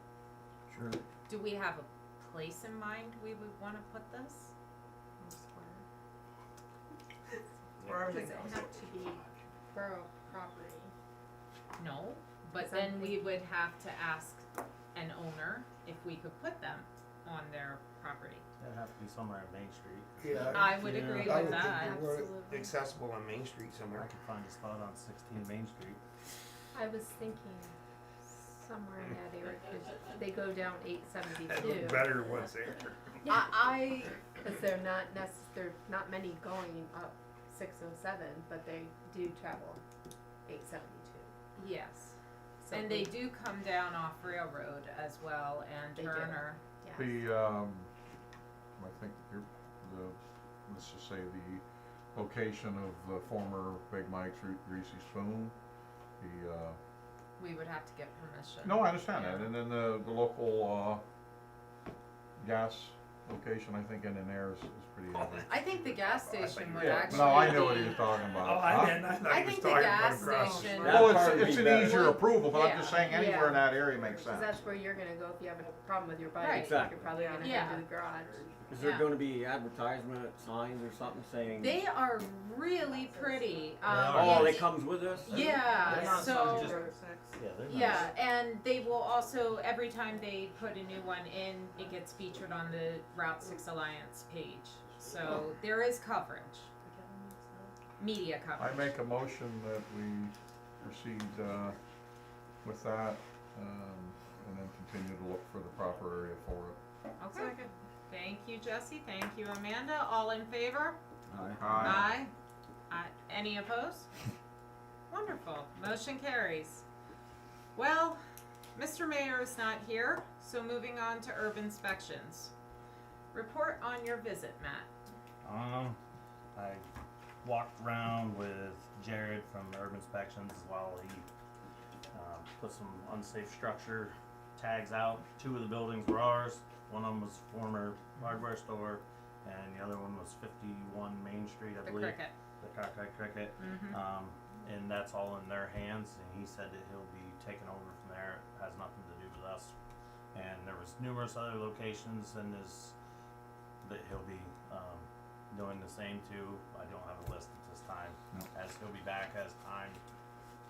Sure. Do we have a place in mind we would want to put this? Where everything Does it goes. have to be borough property? No, but Is then that we would have to ask an owner if we could put them on their property. It'd have to be somewhere on Main Street. Yeah. I would agree I with would think that. they were Absolutely. accessible on Main Street I somewhere. could find a spot on 16 Main Street. I was thinking somewhere in that area, cause they go down eight That seventy-two. looked better once there. Cause they're not many going up 607, but they do travel 872. Yes. So And they do come down off Railroad as well, and They do. Turner. Yes. The, I think let's just say the location of the former Big Mike's Greasy Spoon, We would have to get permission. no, I understand that, Yeah. and then the local, gas location, I think in there is pretty heavy. I think the gas station would Yeah, actually no, I knew be- what he was talking about. Oh, Huh? I didn't, I thought I he was think the talking gas about across the station- street. Well, That part would it's be an better. easier approval, but I'm Yeah. just saying anywhere Yeah. in that area makes Cause sense. that's where you're gonna go if you have a problem with your bike, Right. you're Exactly. probably gonna Yeah. head to the garage. Is there Yeah. gonna be advertisement signs or something saying? They are really pretty. are. Oh, and- they comes with this? Yeah, They're not so, just- Six. Yeah, they're nice. yeah, and they will also, every time they put a new one in, it gets featured on the Route 6 Alliance page. So there is coverage, media I coverage. make a motion that we proceed, with that, and then continue to look for the proper area for it. Okay, thank you, Jesse, thank you, Amanda, all in favor? Aye. Aye. Any opposed? Wonderful, motion carries. Well, Mr. Mayor is not here, so moving on to urban inspections. Report on your visit, Matt. I walked around with Jared from Urban Inspections while he put some unsafe structure tags out. 2 of the buildings were ours. One of them was former hardware store, and the other one was 51 Main Street, I The believe. cricket. The Cockeye Cricket. Mm-hmm. And that's all in their hands, and he said that he'll be taking over from there. It has nothing to do with us. And there was numerous other locations and that he'll be doing the same too. I don't have a list at this time, No. as he'll be back as time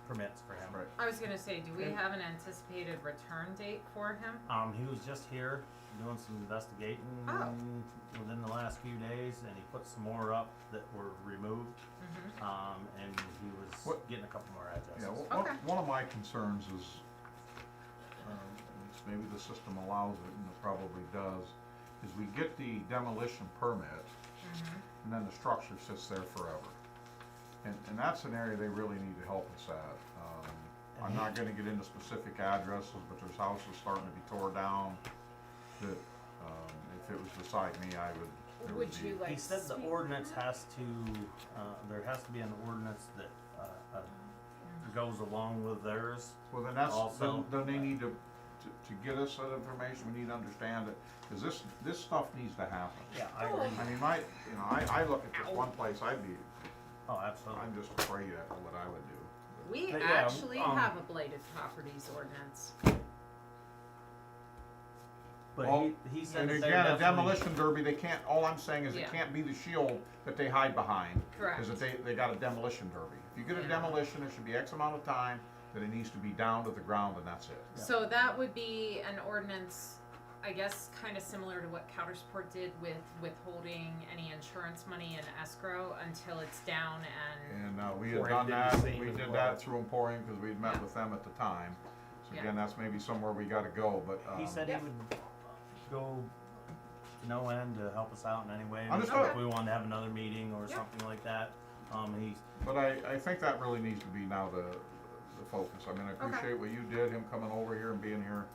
permits for him. Right. I was gonna say, do we have an anticipated return date for him? He was just here doing some investigating Oh. within the last few days, and he put some more up that were removed. Mm-hmm. And he was What- getting a couple more addresses. Yeah, Okay. one of my concerns is, maybe the system allows it, and it probably does, is we get the demolition permit, Mm-hmm. and then the structure sits there forever. And that's an area they really need to help us at. I'm not gonna get into specific addresses, but there's houses starting to be tore down that, if it was beside me, there Would be. you like He to said the speak? ordinance has to, there has to be an ordinance that, goes along with theirs. Well, then that's, Also- then they need to get us that information, we need to understand it, cause this stuff needs to happen. Yeah, I agree. I mean, I look at this one place, Oh, absolutely. I'm just afraid of what I would do. We But yeah, actually um, have a blighted properties ordinance. But Well, he said And that they're again, a definitely- demolition derby, they can't, all I'm saying is Yeah. it can't be the shield that they hide behind. Correct. Cause if they got a demolition derby. If you get a Yeah. demolition, it should be X amount of time, that it needs to be down to the ground and that's it. Yeah. So that would be an ordinance, I guess, kind of similar to what Coudersport did with withholding any insurance money in escrow until it's down and, And, we had Emporium done did the that, same we as did well. that through Emporium, cause we'd met Yeah. with them at the time. So Yeah. again, that's maybe somewhere we gotta go, but, He said Yep. he would go to no end to help us out in any way. Understood. If we wanted to have another meeting or Yep. something like that, he's, But I think that really needs to be now the focus. I mean, I appreciate what you did, him coming over here and being here.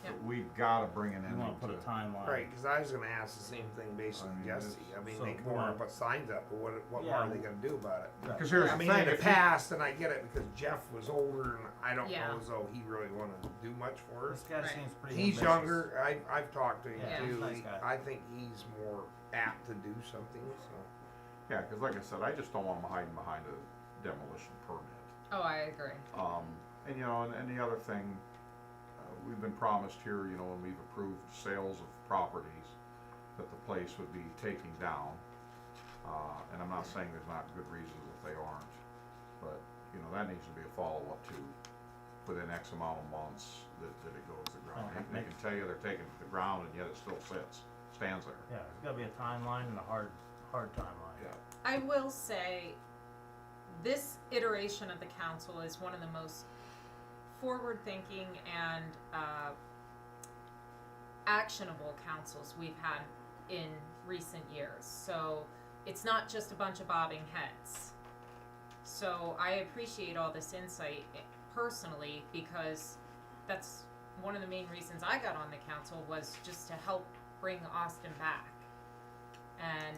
Yep. But we've gotta bring an we end wanna put a to. timeline. Right, cause I was gonna ask the same thing based I on mean, Jesse, it's- I mean, so they we come over and want- put signs up, but what Yeah, more are they gonna do about it? Because here's I the mean, thing, in the if you, past, and I get it, because Jeff was older, and I don't Yeah. know as though he really wanna do much for This us. guy Right. seems pretty He's ambitious. younger, I've talked to him Yeah, too, he's a nice guy. I think he's more apt to do something, so. yeah, cause like I said, I just don't want them hiding behind a demolition permit. oh, I agree. And you know, and the other thing, we've been promised here, you know, when we've approved sales of properties, that the place would be taking down. And I'm not saying there's not good reasons if they aren't, but, you know, that needs to be a follow-up to, within X amount of months, that it goes to the ground. Okay. They can tell you they're taking it to the ground, and yet it still stands there. Yeah, there's gotta be a timeline and a hard timeline. Yeah. I will say, this iteration of the council is one of the most forward-thinking and actionable councils we've had in recent years. So it's not just a bunch of bobbing heads. So I appreciate all this insight personally, because that's one of the main reasons I got on the council, was just to help bring Austin back. And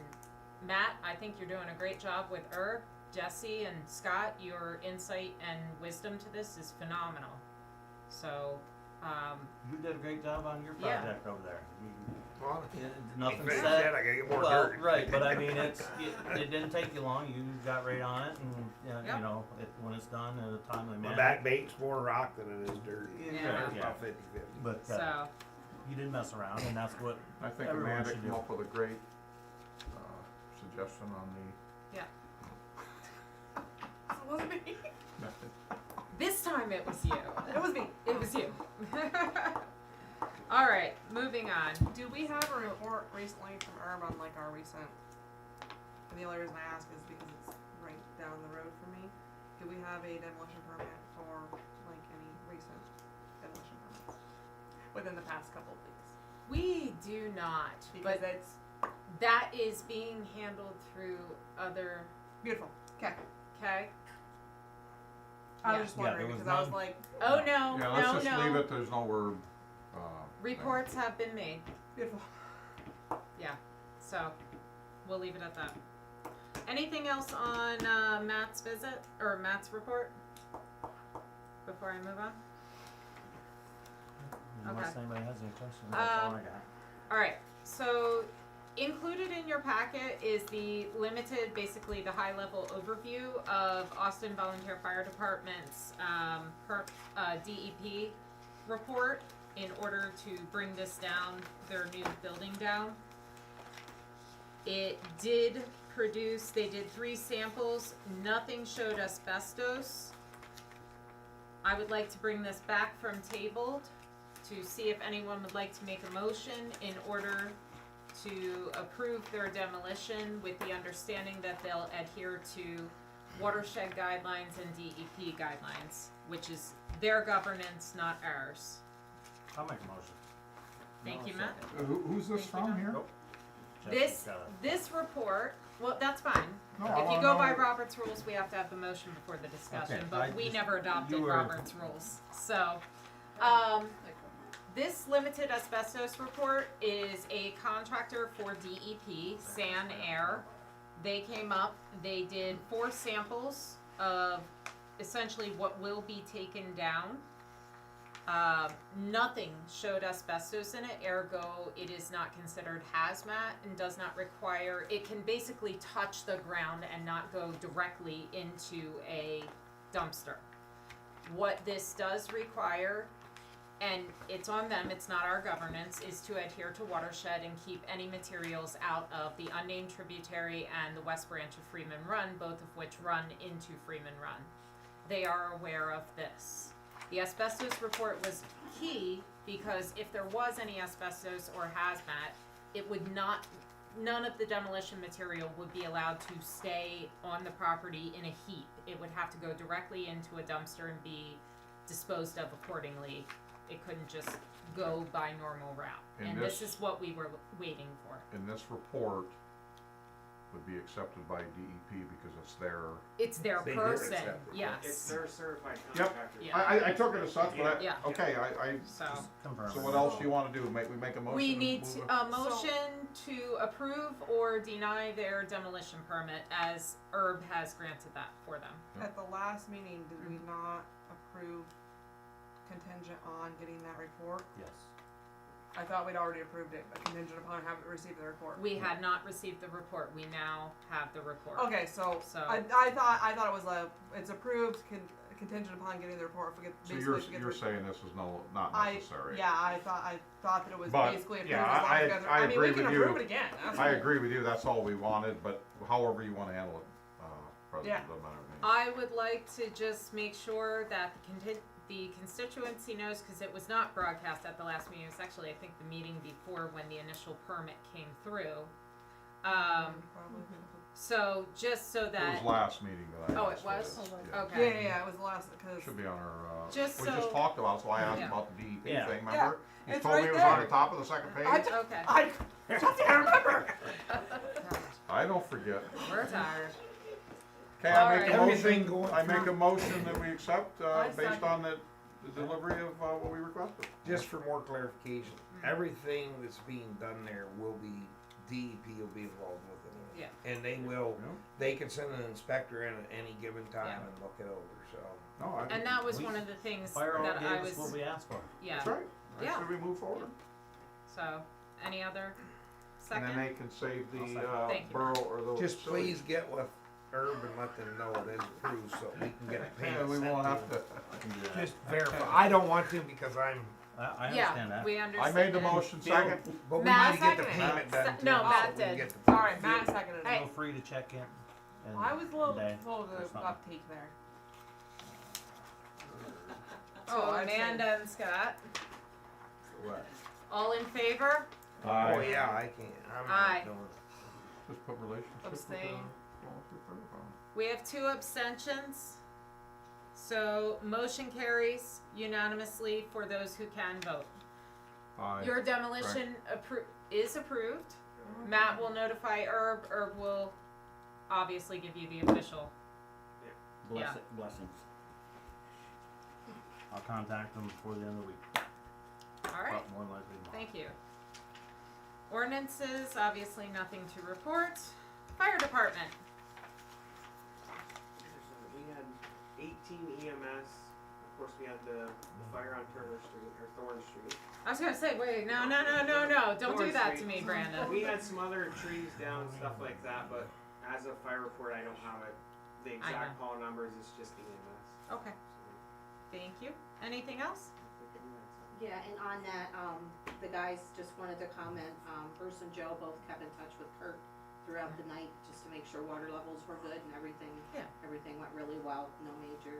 Matt, I think you're doing a great job with Herb. Jesse and Scott, your insight and wisdom to this is phenomenal. So, You did a great job on your Yeah. project over there. Well, Nothing like I said. said, I gotta get more Well, dirt. right, but I mean, it didn't take you long. You got right on it, and Yep. you know, when it's done in a timely My manner. back bait's more rock than it is dirt. Yeah. It's about 50-50. But so, you didn't mess around, and that's what I think everyone Amanda should came do. up with a great, suggestion on It wasn't me. the method. this time it was you. It was me. It was you. All right, moving on. Do we have a report recently from Herb on like our recent? And the only reason I ask is because it's right down the road from me. Do we have a demolition permit for like any recent demolition permits within the past couple of weeks? We do not, Because but it's that is being handled through other. beautiful. Okay. Okay. I Yeah. was just Yeah, wondering there was because I was none. like, Oh no, Yeah, let's no, just no. leave it, there's no word, Reports have been made. beautiful. So we'll leave it at that. Anything else on Matt's visit or Matt's report before I move on? Unless Okay. anybody has any questions, that's all I got. All right. So included in your packet is the limited, basically the high level overview of Austin Volunteer Fire Department's DEP report in order to bring this down, their new building down. It did produce, they did 3 samples, nothing showed asbestos. I would like to bring this back from tabled to see if anyone would like to make a motion in order to approve their demolition with the understanding that they'll adhere to watershed guidelines and DEP guidelines, which is their governance, not ours. I'll make a motion. Thank No, you, Matt. second. who's this Thank you, from Don. here? Nope. This, Jesse's got it. this report, well, that's fine. No, I If you wanna go by know- Robert's rules, we have to have the motion before the discussion, Okay, but I we just- never adopted you were- Robert's rules. So, this limited asbestos report is a contractor for DEP, San Air. They came up, they did 4 samples of essentially what will be taken down. Nothing showed asbestos in it, ergo it is not considered hazmat and does not require, it can basically touch the ground and not go directly into a dumpster. What this does require, and it's on them, it's not our governance, is to adhere to watershed and keep any materials out of the unnamed tributary and the west branch of Freeman Run, both of which run into Freeman Run. They are aware of this. The asbestos report was key because if there was any asbestos or hazmat, it would not, none of the demolition material would be allowed to stay on the property in a heap. It would have to go directly into a dumpster and be disposed of accordingly. It couldn't just go by normal route. And And this this- is what we were waiting for. And this report would be accepted by DEP because it's their, It's their They did person, accept it. yes. It's their certified Yep. contractor. Yeah. I took it as such, but Yeah. okay, So. Confirm. so what else do you wanna do? We make a motion? We and need move to, it? a motion to approve or deny their demolition permit as Herb has granted that for them. At the last meeting, did we not approve contingent on getting that report? Yes. I thought we'd already approved it, but contingent upon having received the report. We had not received the report, we now have the report. Okay, so So- I thought it was it's approved contingent upon getting the report. If we get So basically if we get you're the saying this is not I necessary? yeah, I thought that it was But, basically approved yeah, as long as you I guys are, I mean agree we can with you. approve it again. That's I fine. agree with you, that's all we wanted, but however you wanna handle it, President, doesn't matter to me. I would like to just make sure that the constituency knows, because it was not broadcast at the last meeting, it was actually, I think, the meeting before when the initial permit came through. Probably. So, just so It that, was last meeting that I Oh, it asked for was? this, Oh, yeah. okay. Yeah, it was the last because Should be on our, Just we just so- talked about, it, so I asked Yeah. about the DEP Yeah. thing, remember? You it's told me right it was on there. the top of the second page? okay. I remember. I don't forget. We're tired. Okay, All I make right. a Everything motion, going I make a through. motion that we accept, I based second. on the delivery of, what we requested. Just for more clarification, everything that's being done there will be DEP will be involved with it. Yeah. And they will, Yeah. they can send an inspector in at any given time Yeah. and look it over, so. No, I think And that was We- one of the things Fire all that gave I us what was, we asked for. yeah, that's right. Yeah. Should we move forward? so, any other And then second? they can save I'll the, second. Thank you. borough or those. Just facilities. please get with Herb and let them know it is approved so we can get a Yeah, payment we sent won't to have them. to. I can do that. Just verify, I don't want to because I understand Yeah, that. we I understand. made the motion, second. but we Matt need to get the seconded. payment done Se- too. no, so Matt we can did. get the- Alright, Matt seconded Hey. it. Feel free to check in. And I was a little today. slow or to something. uptake there. So I'd say- Amanda and Scott, What? all in favor? Oh, yeah, I can't, I'm Aye. not doing it. Just put relationship with the Abstain. volunteer fire department. We have 2 abstentions. So motion carries unanimously for those who can vote. Aye. Your demolition is approved. Matt will notify Herb. Herb will obviously give you the official. Blessings. I'll contact them before the end of the week. All right. More than likely tomorrow. Thank you. Ordinances, obviously nothing to report. Fire department. We had 18 EMS. Of course, we had the fire on Turner Street or Thorn Street. I was gonna say, wait, no. Don't do Thorn that to Street. me, Brandon. We had some other trees down, stuff like that, but as a fire report, I don't have it. The exact call numbers is just EMS. Okay, thank you. Anything else? Yeah, and on that, the guys just wanted to comment, Bruce and Joe both kept in touch with Kurt throughout the night, just to make sure water levels were good and everything. Yeah. Everything went really well, no major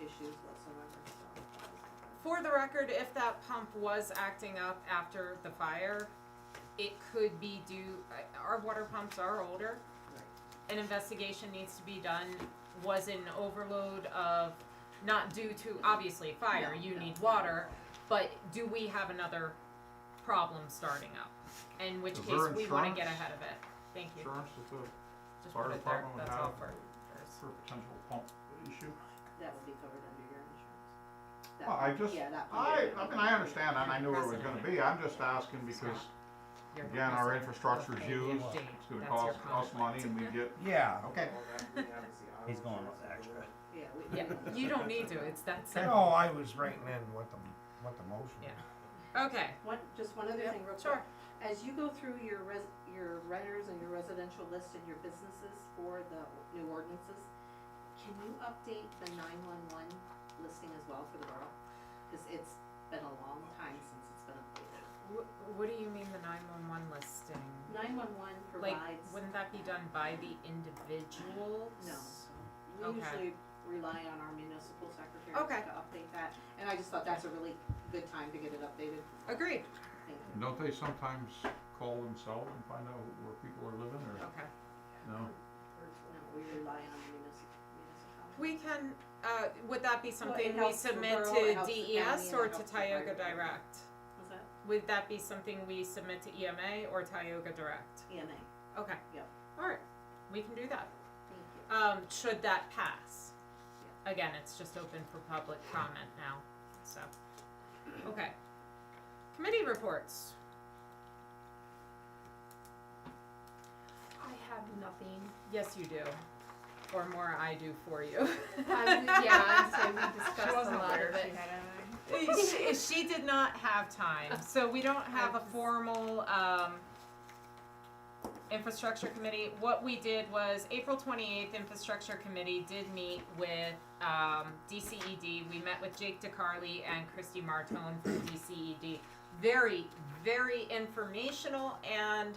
issues whatsoever, so. that was good. For the record, if that pump was acting up after the fire, it could be due, our water pumps are older. An investigation needs to be done. Was an overload of, not due to, obviously, fire, No, you no. need water, but do we have another problem starting up? In which Is case, there we wanna get insurance? ahead of it. Thank you. Insurance that the Just fire put it there, department would that's all have for. for potential pump issue? That would be covered under your insurance. That Well, I one- just, yeah, that one I would be mean, I understand that, and I knew where it was Precedent. gonna be, I'm just asking because, You're again, our representing infrastructure's the used, date. it's gonna That's your cost us money and we get, Yeah, okay. All that we have is the auto He's going insurance with is extra. the- Yeah, Yeah, you don't need to, it's that simple. no, I was writing in what the motion. Yeah. Okay, Just one other Yep, thing real quick. sure. As you go through your renters and your residential list and your businesses for the new ordinances, can you update the 911 listing as well for the borough? Cause it's been a long time since it's been updated. what do you mean the 911 listing? 911 Like, provides, wouldn't that be done by the individuals? No. we okay. usually rely on our municipal secretary Okay. to update that, and I just thought that's a really good time to get it updated. Agreed. Thank you. And don't they sometimes call themselves and find out where people are living, or, Okay. no? No, we rely on the municipality. We can, would that be something we helps the submit borough, to it helps the DES county, and or it to helps the fire Tioga department. Direct? Was that Would that be something we submit to EMA or Tioga Direct? EMA? Okay. Yep. Alright, we can do that. Thank you. Should that pass? Again, it's just open for public comment now, so. Okay. Committee reports. I have nothing. Yes, you do. Or more I do for you. I'd say we She discussed a wasn't lot aware of she it. had anything. she did not have time, so we don't have a formal infrastructure committee. What we did was April 28th, infrastructure committee did meet with DCED. We met with Jake DeCarli and Christy Martone from DCED. Very, very informational and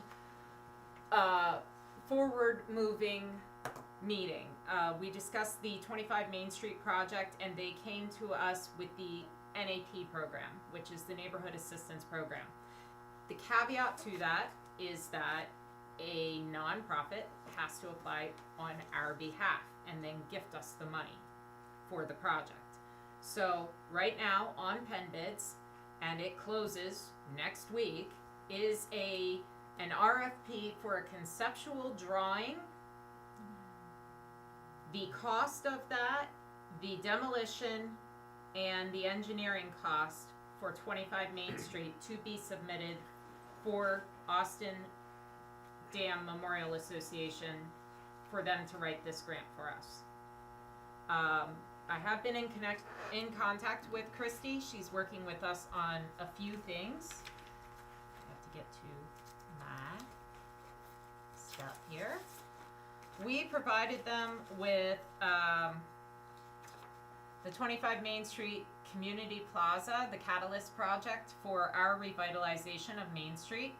forward-moving meeting. We discussed the 25 Main Street project, and they came to us with the NAP program, which is the Neighborhood Assistance Program. The caveat to that is that a nonprofit has to apply on our behalf and then gift us the money for the project. So right now on Penn Bids, and it closes next week, is an RFP for a conceptual drawing. The cost of that, the demolition, and the engineering cost for 25 Main Street to be submitted for Austin Dam Memorial Association for them to write this grant for us. I have been in contact with Christy. She's working with us on a few things. I have to get to my stuff here. We provided them with the 25 Main Street Community Plaza, the Catalyst project for our revitalization of Main Street.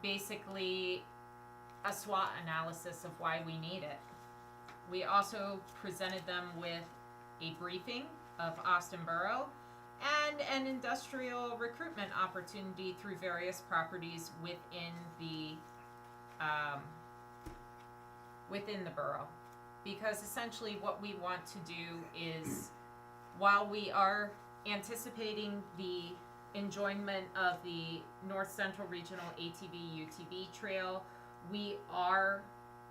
Basically, a SWOT analysis of why we need it. We also presented them with a briefing of Austin Borough and an industrial recruitment opportunity through various properties within the borough. Because essentially what we want to do is, while we are anticipating the enjoyment of the North Central Regional ATV UTV trail, we are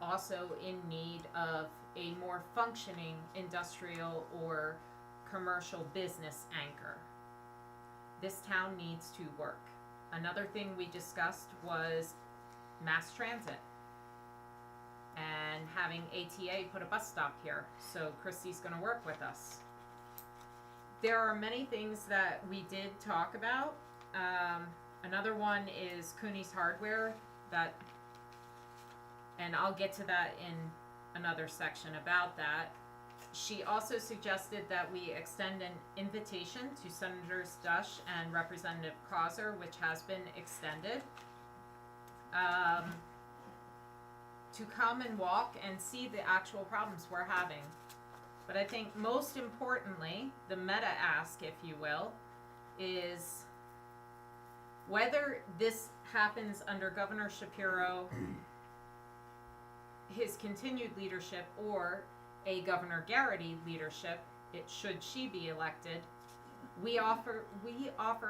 also in need of a more functioning industrial or commercial business anchor. This town needs to work. Another thing we discussed was mass transit and having ATA put a bus stop here. So Christy's gonna work with us. There are many things that we did talk about. Another one is Cooney's Hardware, and I'll get to that in another section about that. She also suggested that we extend an invitation to Senators Dush and Representative Causer, which has been extended, to come and walk and see the actual problems we're having. But I think most importantly, the meta ask, if you will, is whether this happens under Governor Shapiro, his continued leadership, or a Governor Garrity leadership, should she be elected, we offer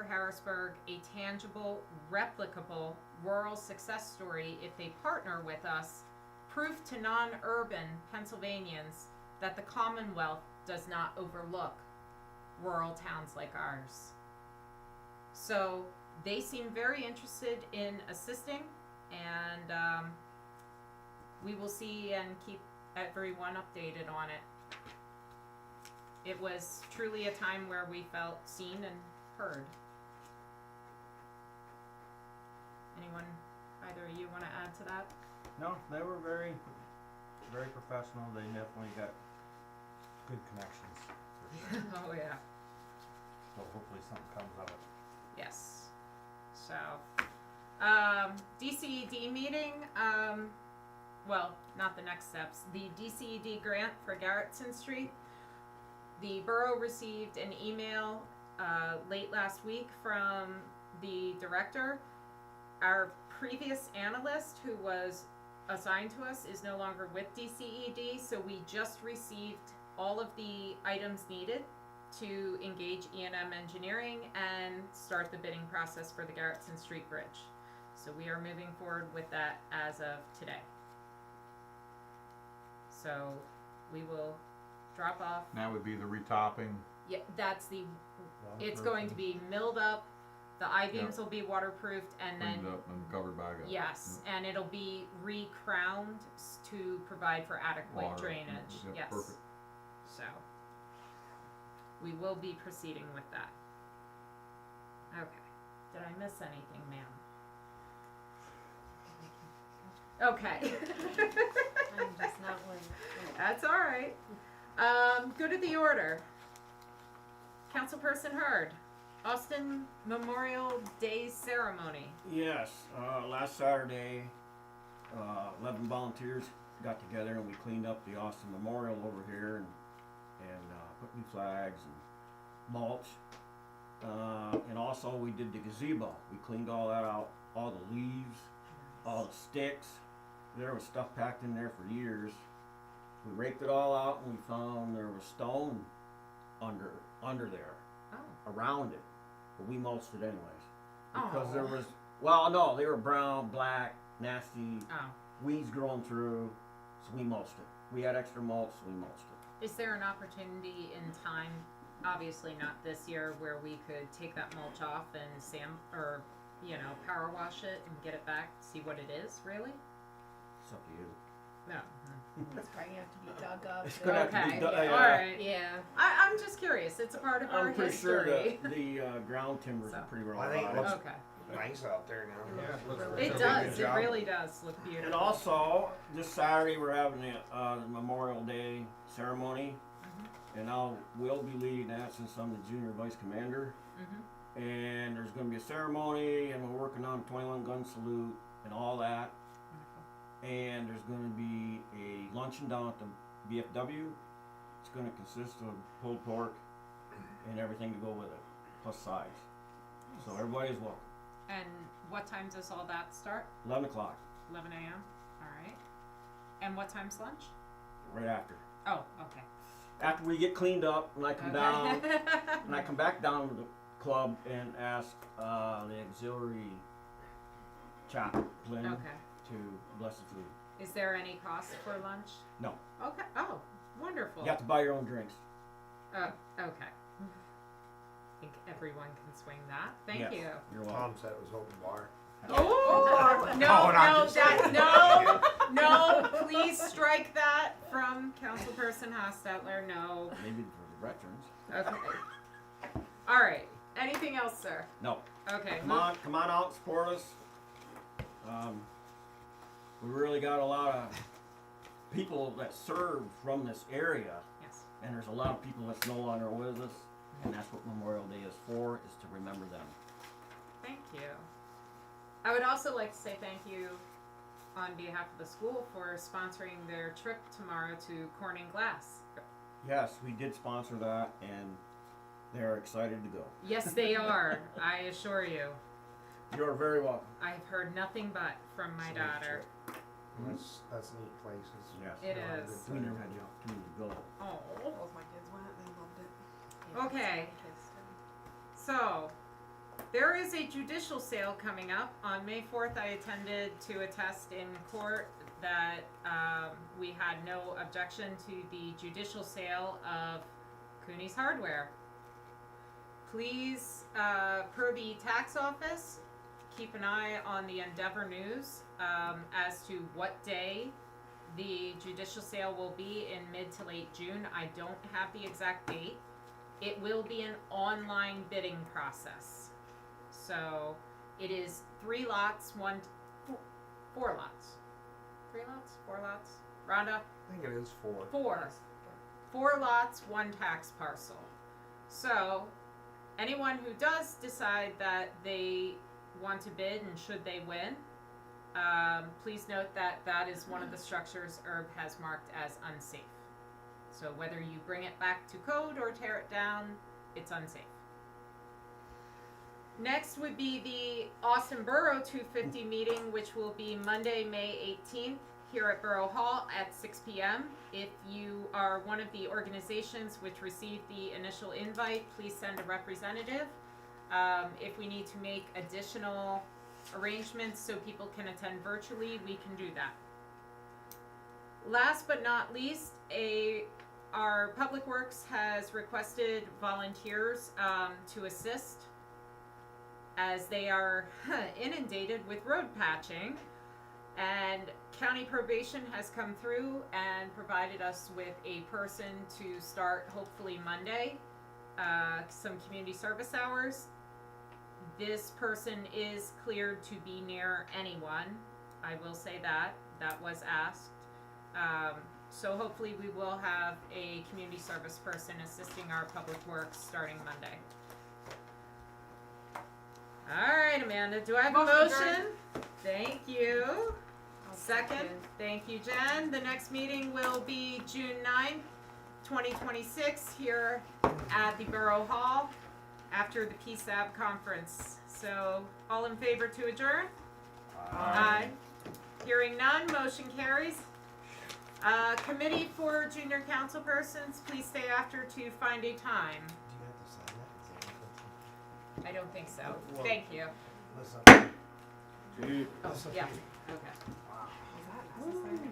Harrisburg a tangible, replicable rural success story if they partner with us, proof to non-urban Pennsylvanians that the Commonwealth does not overlook rural towns like ours. So they seem very interested in assisting, and we will see and keep everyone updated on it. It was truly a time where we felt seen and heard. Anyone, either of you want to add to that? No, they were very, very professional. They definitely got good connections. For sure. Oh yeah. So hopefully something comes of it. Yes. So, DCED meeting, well, not the next steps. The DCED grant for Garrettson Street. The borough received an email late last week from the director. Our previous analyst, who was assigned to us, is no longer with DCED, so we just received all of the items needed to engage E&M Engineering and start the bidding process for the Garrettson Street Bridge. So we are moving forward with that as of today. So we will drop off. And that would be the retopping. Yeah, that's the, it's going to be milled up, the I-beams will be waterproofed, and then, Cleaned up and covered back up. yes, and it'll be re-crowned to provide for adequate Water. drainage, Yep, yes. perfect. So, we will be proceeding with that. Okay, did I miss anything, ma'am? Okay. I'm just not one. That's all right. Good of the order. Councilperson Hurd, Austin Memorial Day ceremony. Yes, last Saturday, 11 volunteers got together and we cleaned up the Austin Memorial over here and put new flags and mulch. And also we did the gazebo. We cleaned all that out, all the leaves, all the sticks. There was stuff packed in there for years. We raked it all out and we found there was stone under there, Oh. around it. But we mulched it anyways. Because Oh. there was, well, no, they were brown, black, nasty, Oh. weeds growing through, so we mulched it. We had extra mulch, so we mulched it. Is there an opportunity in time, obviously not this year, where we could take that mulch off and power wash it and get it back, see what it is, really? It's up to you. No. It's probably gonna have to be dug up. It's gonna have to be Okay, done, yeah, yeah. alright. Yeah. I'm just curious, it's a part of our I'm pretty sure history. the ground timbers are So. pretty well I think it rotted. looks- Okay. Nice out there now. Yeah, it looks They're really It doing a good does, it job. really does look beautiful. And also, this Saturday we're having the Memorial Day ceremony, Mhm. and now we'll be leading that since I'm the junior vice commander. Mhm. And there's going to be a ceremony, and we're working on 21 gun salute and all that. Wonderful. And there's going to be a luncheon down at the BFW. It's going to consist of pulled pork and everything to go with it, plus sides. So everybody's welcome. And what time does all that start? 11 o'clock, 11 a.m.? Alright. And what time's lunch? right after. Oh, okay. After we get cleaned up, and I come down, and I come back down to the club and ask the auxiliary chaplain Okay. to bless the food. Is there any cost for lunch? No. Okay. Oh, wonderful. You have to buy your own drinks. Oh, okay. I think everyone can swing that. Thank Yes. you. You're welcome. Tom said it was open bar. Oh, no, Oh, not no, just that, no, please strike that from Councilperson Hostetler, no. Maybe for the veterans. Okay. All right, anything else, sir? No. Okay. Come on out, support us. We really got a lot of people that serve from this area, Yes. and there's a lot of people that's no longer with us, and that's what Memorial Day is for, is to remember them. Thank you. I would also like to say thank you on behalf of the school for sponsoring their trip tomorrow to Corning Glass. Yes, we did sponsor that, and they're excited to go. Yes, they are, I assure you. You're very welcome. I've heard nothing but from my It's a neat daughter. trip. That's neat places. Yes. It You'll have a is. good We time. never had the opportunity to go. Oh. Both my kids went, they loved it. Okay. So, there is a judicial sale coming up. On May 4th, I attended to attest in court that we had no objection to the judicial sale of Cooney's Hardware. Please, per the tax office, keep an eye on the Endeavor News as to what day the judicial sale will be in mid to late June. I don't have the exact date. It will be an online bidding process. So it is 3 lots, 4 lots. 3 lots, 4 lots. Rhonda? I think it is 4. 4. 4 lots, 1 tax parcel. So anyone who does decide that they want to bid and should they win, please note that that is one of the structures Herb has marked as unsafe. So whether you bring it back to code or tear it down, it's unsafe. Next would be the Austin Borough 250 meeting, which will be Monday, May 18th here at Borough Hall at 6 p.m. If you are one of the organizations which received the initial invite, please send a representative. If we need to make additional arrangements so people can attend virtually, we can do that. Last but not least, our Public Works has requested volunteers to assist as they are inundated with road patching, and County Probation has come through and provided us with a person to start hopefully Monday, some community service hours. This person is cleared to be near anyone. I will say that was asked. So hopefully we will have a community service person assisting our Public Works starting Monday. All right, Amanda, do I have a motion? Thank you. Second. Thank you, Jen. The next meeting will be June 9th, 2026 here at the Borough Hall after the PSAB conference. So all in favor to adjourn? Aye. Hearing none, motion carries. Committee for junior council persons, please stay after to find a time. Do you have to sign that? Is that what I don't think so. Well- Thank you. Listen. Oh, Listen. yeah, okay. Is that necessary?